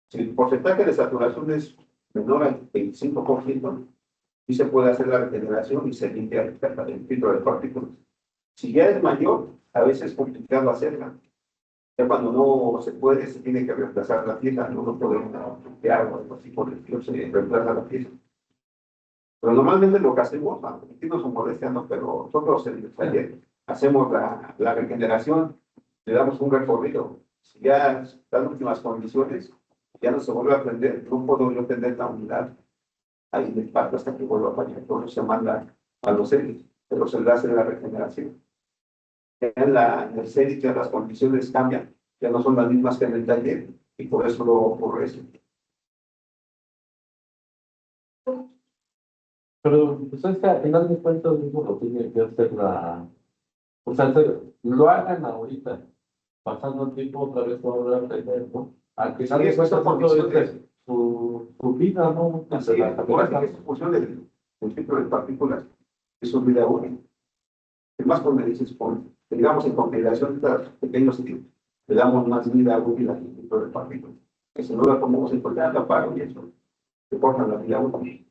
Si el porcentaje de saturación es menor al 25%, sí se puede hacer la regeneración y se limpia el filtro de partículas. Si ya es mayor, a veces es complicado hacerla. Ya cuando no se puede, se tiene que reemplazar la pieza, no lo podemos limpiar o algo así por el estilo, se reemplaza la pieza. Pero normalmente lo que hacemos, aquí no son molestias, ¿no? Pero nosotros en el taller hacemos la regeneración, le damos un recorrido. Si ya están las últimas condiciones, ya no se vuelve a prender, no puedo yo prender la unidad ahí en el parque hasta que vuelva a fallar. Todo se manda a los series, pero se le hace la regeneración. Ya en el serie ya las condiciones cambian, ya no son las mismas que en el taller y por eso lo ocurre eso. Pero pues es que al final de cuentas mismo lo tiene que hacer o sea, lo hagan ahorita, pasando el tiempo otra vez va a volver a aprender, ¿no? Al final Sí, de esas cuentas son eso condiciones. es su vida, ¿no? Así es, ahora sí que esa función del filtro de partículas es un vida útil. Es más, cuando me dices, digamos, en configuración de pequeños sitios, le damos más vida útil al filtro de partículas. Que si no la ponemos en cuenta, la paro y eso, se corta la vida útil.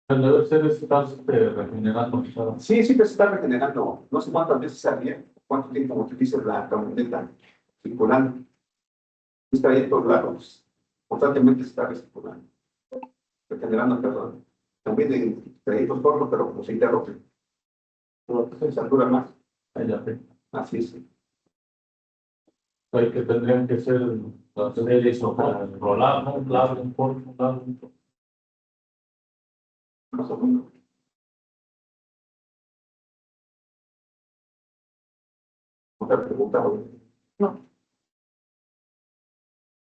El deber ser es estar regenerando, ¿sabes? Sí, siempre se está regenerando. No sé cuántas veces al día, cuánto tiempo utiliza la camioneta circulando. Es trayectos largos, constantemente se está regenerando, perdón. También en trayectos cortos, pero como se interrumpe. Se satura más. Ahí ya sé. Así es. Hay que tendrían que ser las series o rolar, ¿no? Un lado, un corto, un lado, un corto. Más o menos. Otra pregunta, güey. No.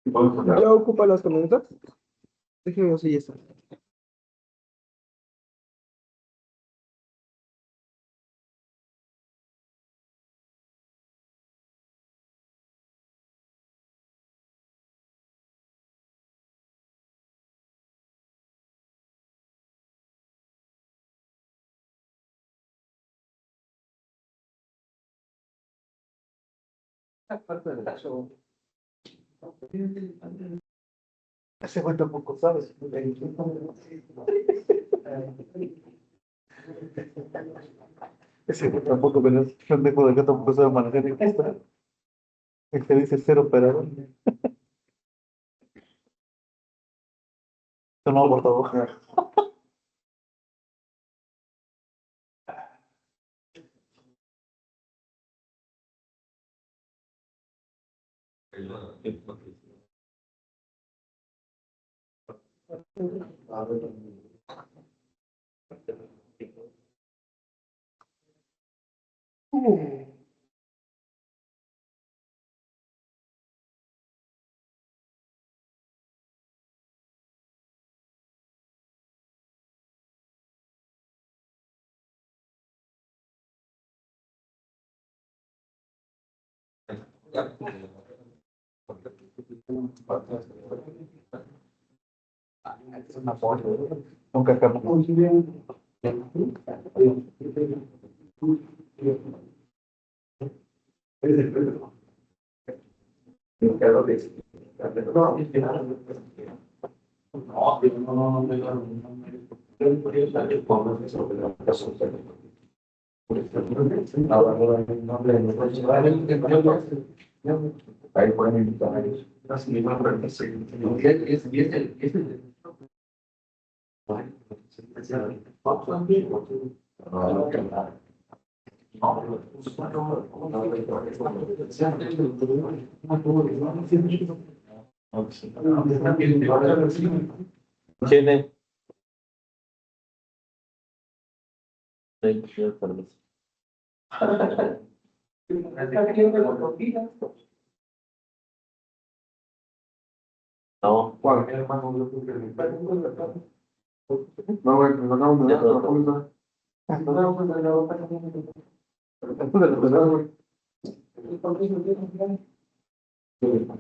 ¿Y podemos hablar? ¿Ya ocupa las camionetas? Déjenme ver si ya está. Ese güey tampoco sabes. Ese güey tampoco, pero es pendejo de que tampoco sabe manejar el esta. El que dice cero operador. No, por favor. Es una foto. Nunca acabó. Ahí pueden invitar a ellos. Tiene. No. No, güey, nos acabamos de dar la póliza.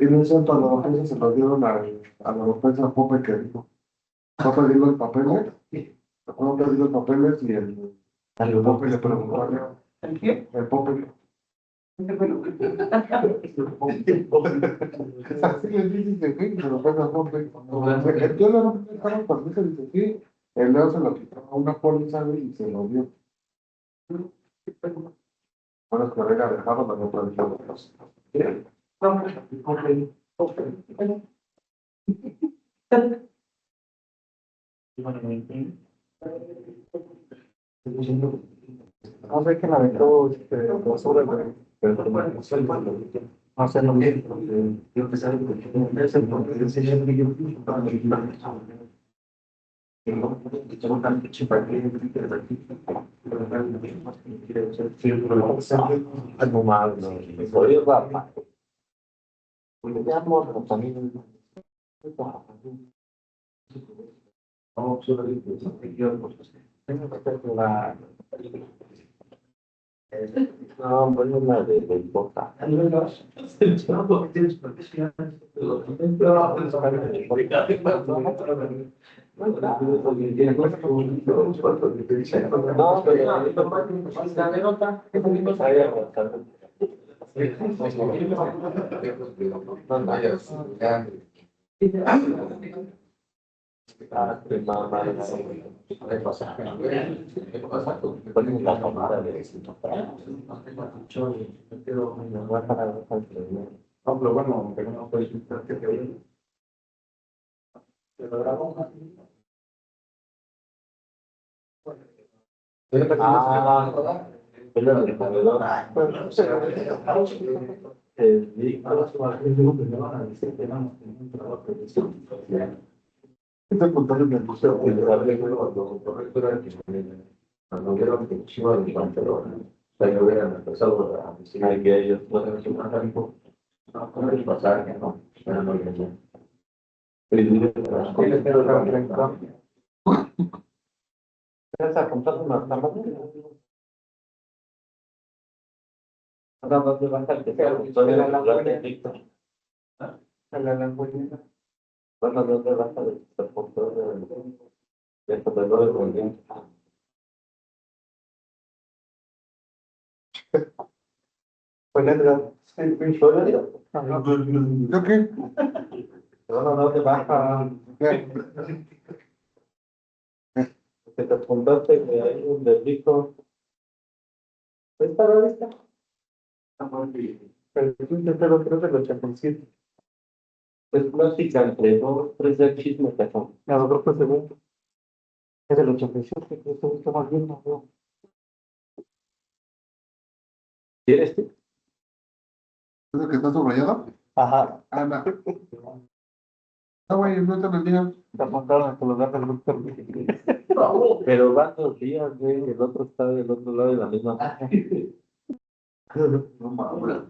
Y no es cierto, a la defensa se lo dieron a la defensa Pope que dijo. Fue a pedir los papeles. Fue a pedir los papeles y el Pope le preguntó. ¿El qué? El Pope. Así le dice que sí, se lo fue a Pope. Yo no estaba por eso, dice sí. El Leo se lo quitó a una póliza y se lo dio. Bueno, que venga dejado la otra vez. No sé quién aventó basura, güey. No sé lo mismo. Yo empecé a No mal, no. Soy rapa. Ya morro también. No, bueno, la de importa. No, pero bueno, pero no puedes intentar que te vean. Este puntaje me gustó. Cuando vieron que Chivas de Pantalón, ya hubieran empezado a decir que ellos pueden hacer un tiempo, no, con el pasaje, ¿no? Pero no bien. ¿Quieres apuntar una tabla? Ahora vas a bajar que sea la Víctor. La lampuñera. Bueno, no te vas a deportar de corredores movimiento. Pues entra. ¿Yo qué? No te baja. Que te apuntaste que hay un delito. ¿Es para vista? Pero yo creo que lo 87. Es plástica entre 2, 3 de chisme que son. La otro fue segundo. Es del 87, que esto está más bien, no veo. ¿Quieres tú? ¿Es el que está subrayado? Ajá. Anda. No, güey, no te bendiga. Te apuntaron en tu lugar del doctor. Pero van 2 días, güey, el otro está del otro lado de la misma. No mames.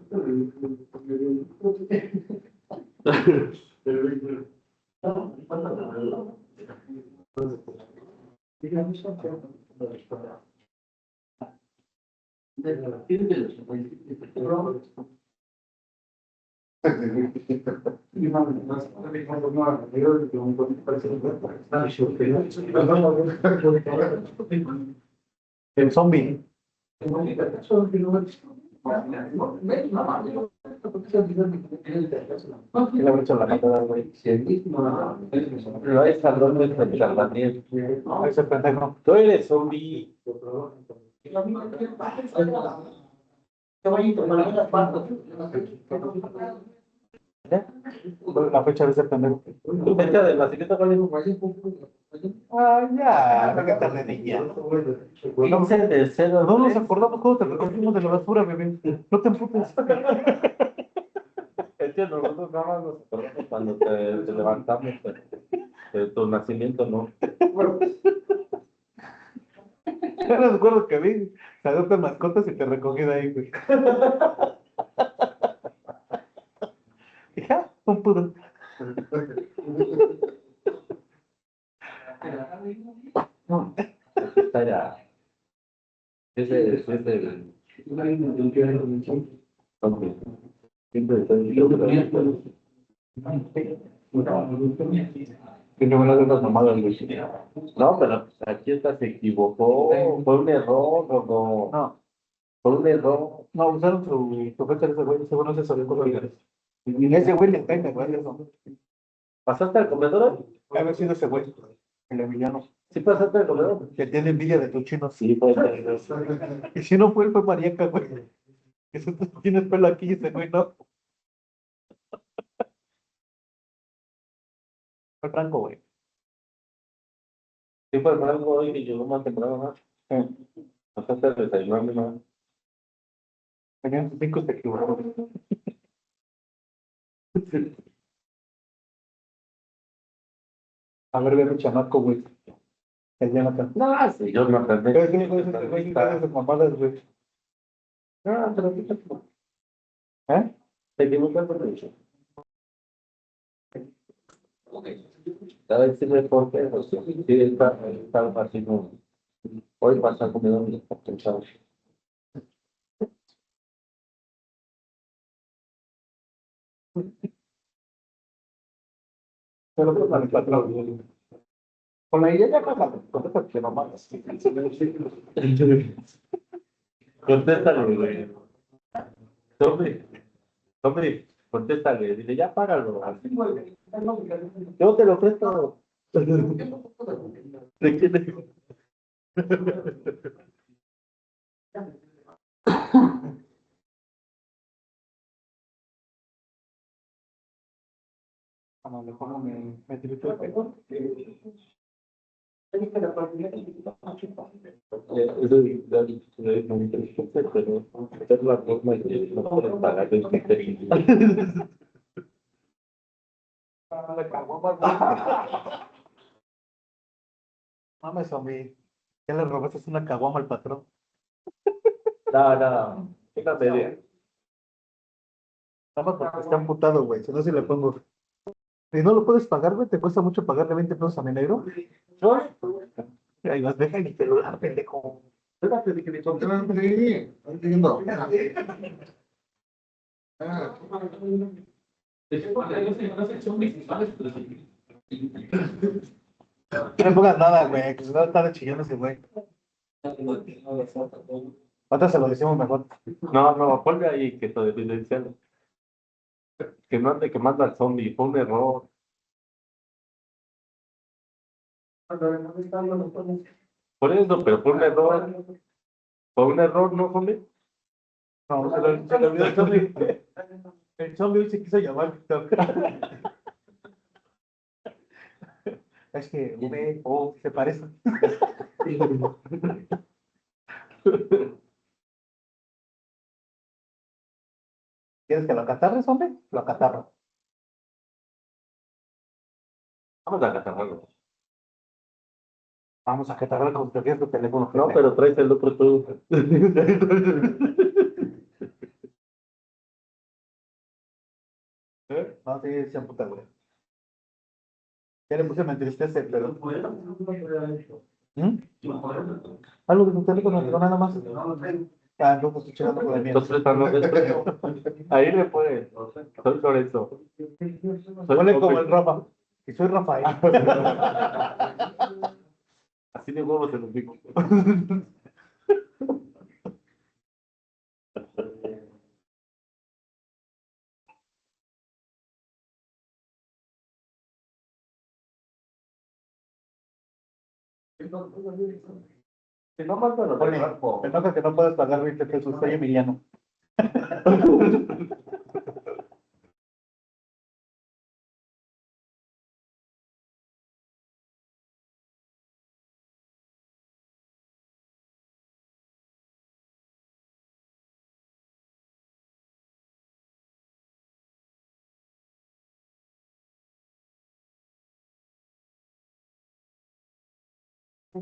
El zombie. ¿Qué le habrá hecho la patada, güey? No es salón de Daniel. Ese pendejo. Tú eres zombie. ¿Cuál es la fecha de ese pendejo? ¿Tu fecha de nacimiento cuál es? Ah, ya, déjate de niña. 15 de 0. No nos acordamos cuando te recogimos de la basura, bebé. No te emputes. Es que nosotros nada más nos acordamos cuando te levantamos, pero de tu nacimiento no. Ya no recuerdo que vi. Te adoptan mascotas y te recogí de ahí, güey. Dije, ah, un puro. Está ya. Es el. Hombre, siempre está en. Que no me las dejas mamadas, güey. No, pero aquí esta se equivocó. Fue un error, o no. No, Fue un error. no, usaron su fecha de ese güey. Ese güey no se salió con los ese güey le pega, güey, eso. ¿Pasaste al comedor? Ha haber sido ese güey, el Emiliano. ¿Sí pasaste al comedor? Que tiene envidia de tus chinos. Sí, pues. Y si no fue él, fue Mariaca, güey. Que tú tienes pelo aquí y ese güey no. Fue Franco, güey. Sí, pues algo hoy que llegó más temprano, ¿no? Pasaste al desayunar, ¿no? Tenían 5 te equivocó. A ver, ve mi chamaco, güey. El Jonathan. No, sí, yo no aprendí. Pero es que güey, ese güey de sus mamadas, güey. No, pero ¿qué tal? ¿Eh? Te equivocas por mucho. Cada vez sirve porque, o sea, sí, está así, no. Hoy pasa comiendo mi pensado. Pero pues la neta, claro, güey. Con la idea ya pasa, contesta que mamadas. Contéstale, güey. Hombre, contéstale. Dile, ya páralo. Así, güey. Yo te lo presto. ¿De quién es? A lo mejor no me tiré el pelo. Pero es la forma en que no puedes pagar el catering. Mames, zombie. Ya le robaste una caguama al patrón. No, fíjate bien. Nada más porque está amputado, güey. Si no, si le pongo. Si no lo puedes pagar, güey, te cuesta mucho pagarle 20 pesos a mi negro. Ahí vas, deja mi celular, pendejo. Espérate, de que me toque. Sí, entiendo. No le pongas nada, güey, que se va a estar chillando ese güey. Ahorita se lo decimos mejor. No, ponle ahí que te evidencian. Que no ande quemando al zombie, fue un error. Por eso, pero fue un error. Fue un error, ¿no, zombie? No, se le olvidó el zombie. El zombie hoy se quiso llamar Víctor. Es que V, O, se parecen. ¿Quieres que lo acatarres, hombre? Lo acatarro. Vamos a catarrarlo. Vamos a acatarrar con tu teléfono. No, pero traes el otro producto. No, sí, se puta, güey. Ya le puse me entristece, pero. ¿Mm? Algo de tu teléfono, pero nada más. Ah, no, pues estoy checando con el mío. Entonces, ahí le puedes. Soy Lorenzo. Huele como el Rafa. Y soy Rafael. Así de huevos se los digo. Si no manda lo Pone, del Rafa. me enoja que no puedas pagar 20 pesos. Soy Emiliano.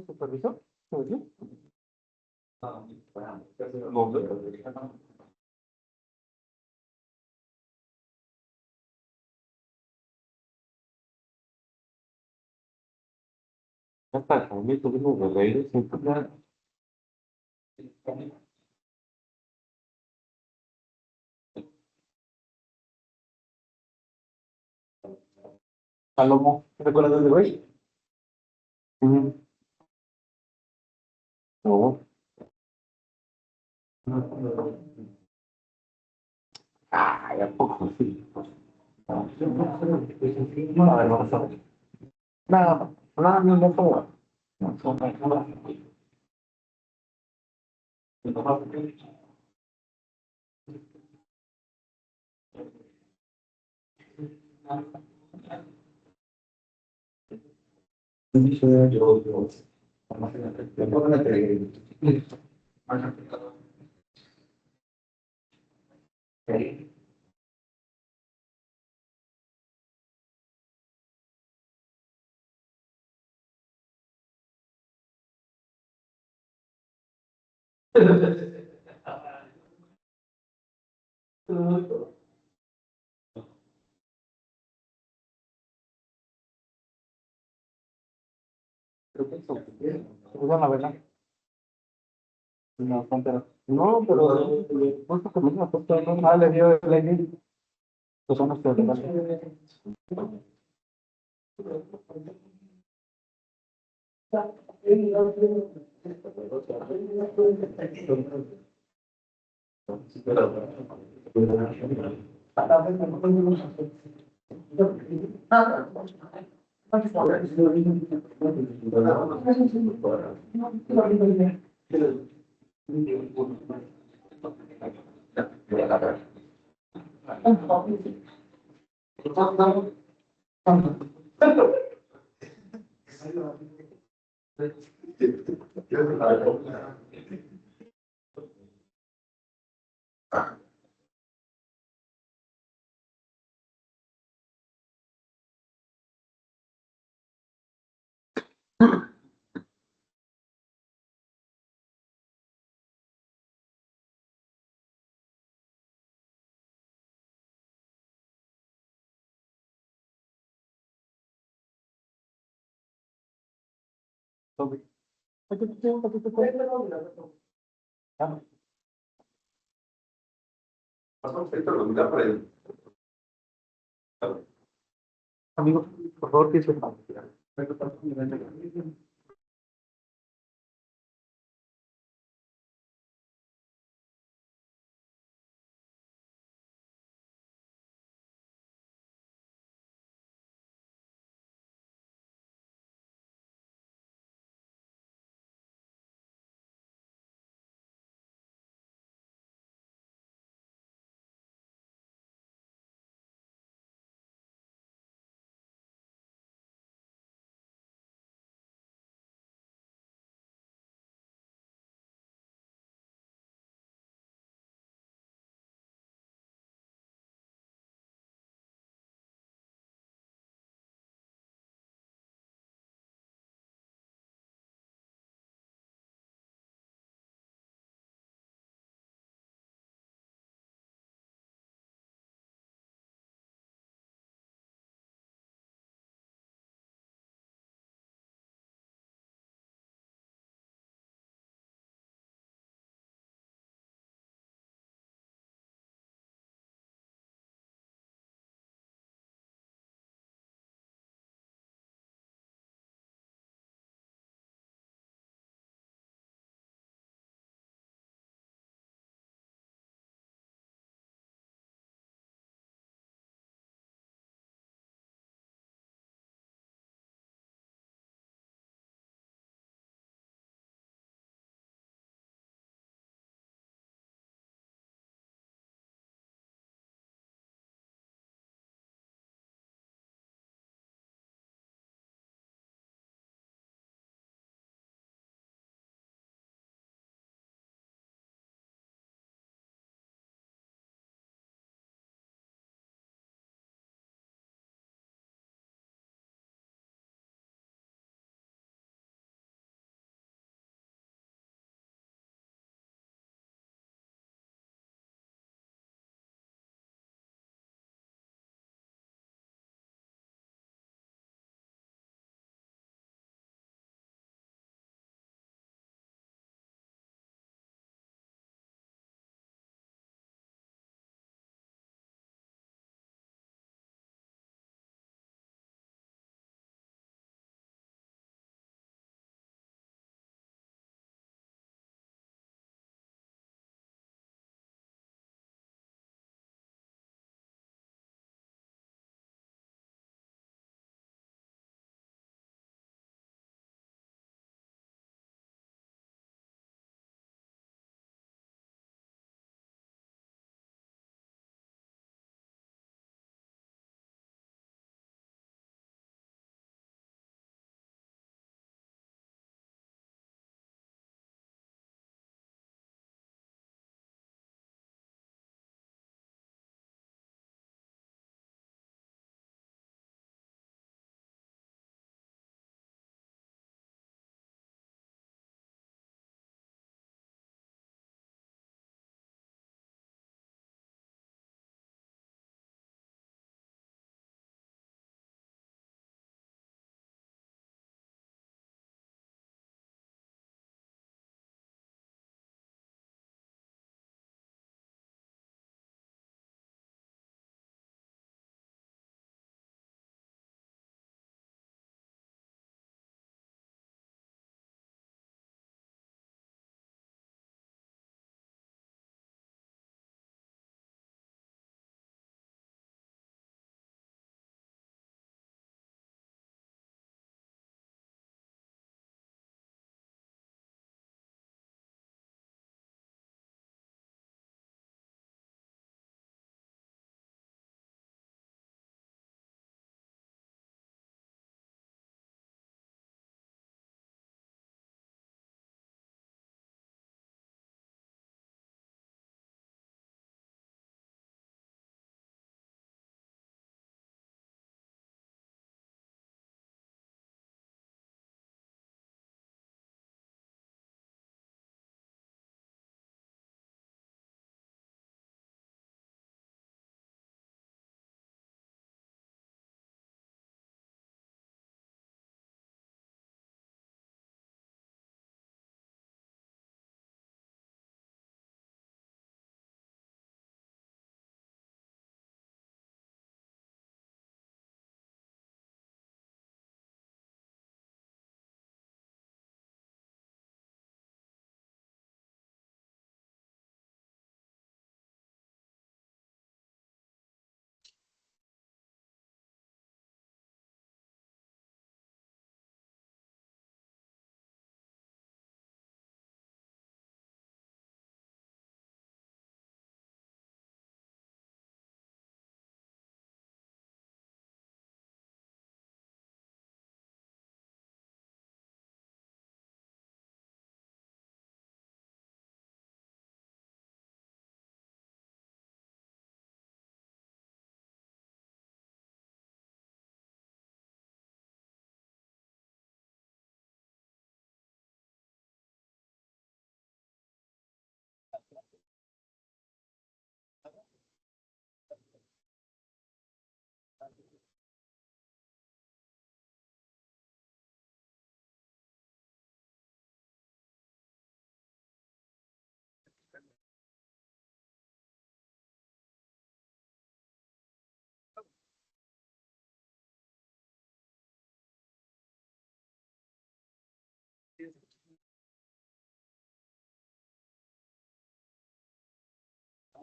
¿Supervisor? ¿Supervisor? No, hasta a mí tuvimos de reír. Palomo. ¿Te acuerdas de güey? No. Ay, ¿a poco sí? No, a ver, vamos a ver. No, no, no, no, no. Usan la vela. No, frontera. No, pero justo como una foto, ¿no? Ah, le dio el ID. Pues son los que Amigo, por favor, que se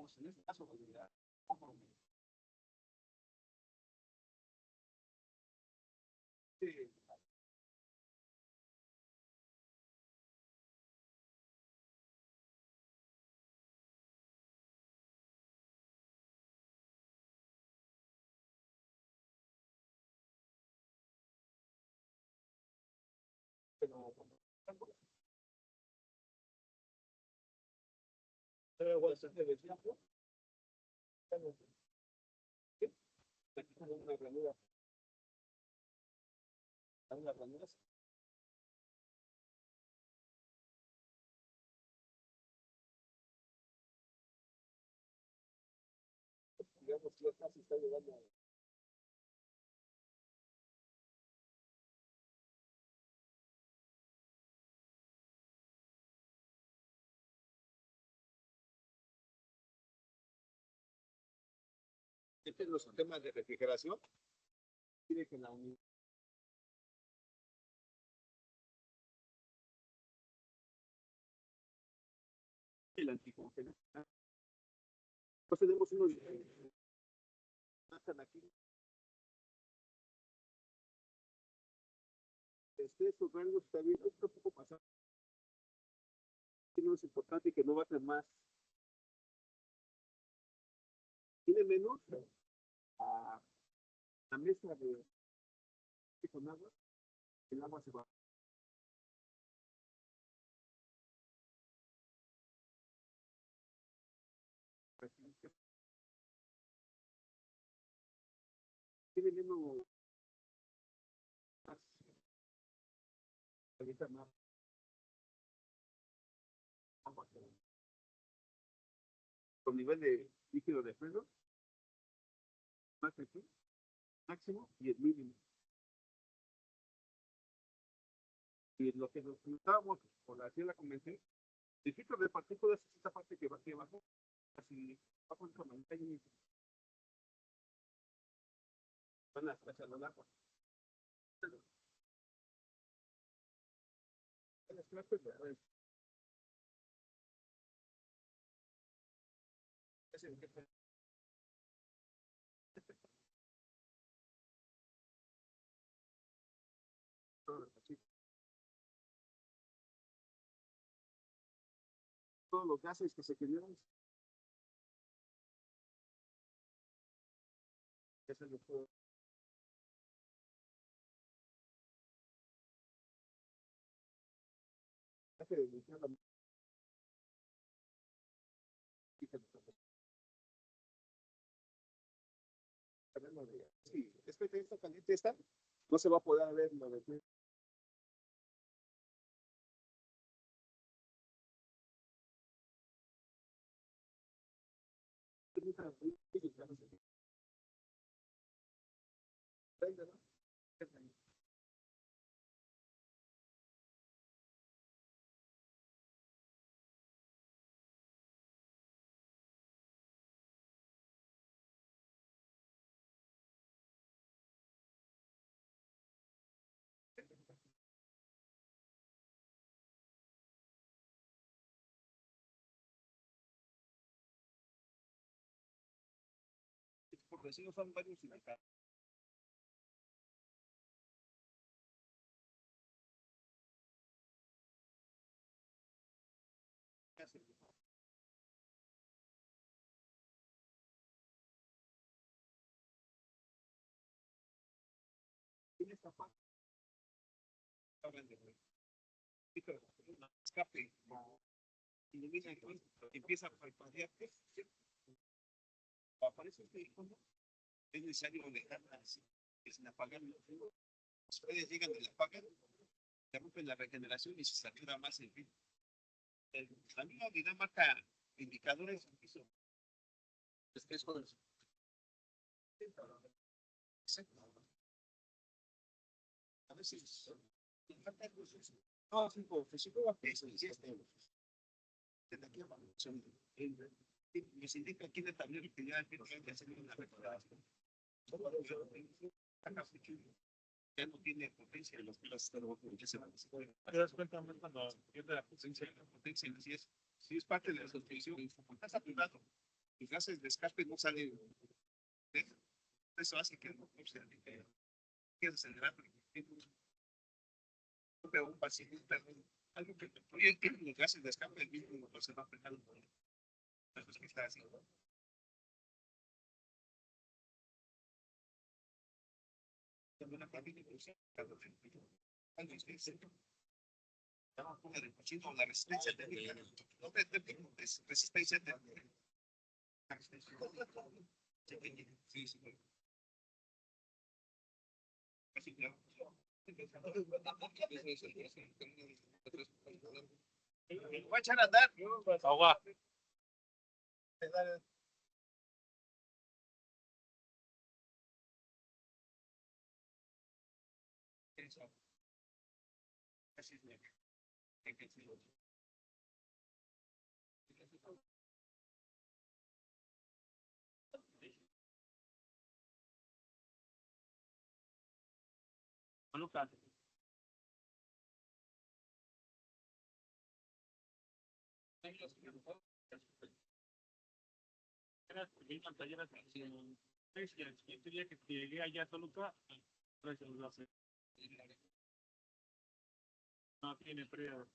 vamos, en este caso, sí. Pero bueno, se debe tiempo. Aquí tengo una ranura. Hay una ranura. Digamos que ya casi está llegando a los temas de refrigeración. Tiene que la unidad. El anticongelante. Pues tenemos unos aquí. Estos rangos está bien, esto poco pasar. No es importante que no va a ser más. Tiene menos a la mezcla de con agua, el agua se va. Tiene menos más agua con nivel de líquido de freno más aquí, máximo y el mínimo. Y lo que nos preguntábamos, por así la comenté, el filtro de partículas es esta parte que va aquí abajo, así va con esta manita y van a echar el agua. Todos los gases que se generan. Eso es lo que hace de limpiar la sí, es que está caliente esta, no se va a poder ver lo de por vecinos son varios y acá. Tiene esta parte. Escape. Ilumina empieza a parpadear. Aparece este icono. Es necesario dejarla así, sin apagar. Ustedes llegan y la apagan, interrumpen la regeneración y se satura más el film. La misma unidad marca indicadores. Es que eso es. A ver si no, sí, físico, eso sí, desde aquí abajo, nos indica aquí en el tablero que ya tiene que hacer una recuperación. Ya no tiene potencia en las pilas, ya se van a te das cuenta más cuando pierde la potencia, así es parte de la suspensión, está saturado. los gases de escape no salen. Eso hace que no se quede acelerado. Pero un paciente, algo que los gases de escape del mismo motor se va frenando. Entonces, ¿qué está haciendo? Una parte de la resistencia térmica, no térmico, es resistencia térmica. Sí, sí. Así, claro. Voy a echar a andar. Agua. Así es. Lucas. Y el siguiente día que llegué allá a Toluca, no tiene previa.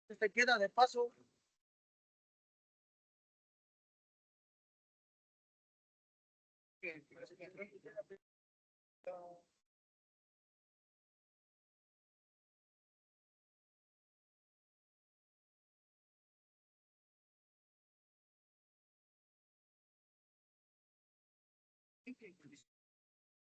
Este queda de paso.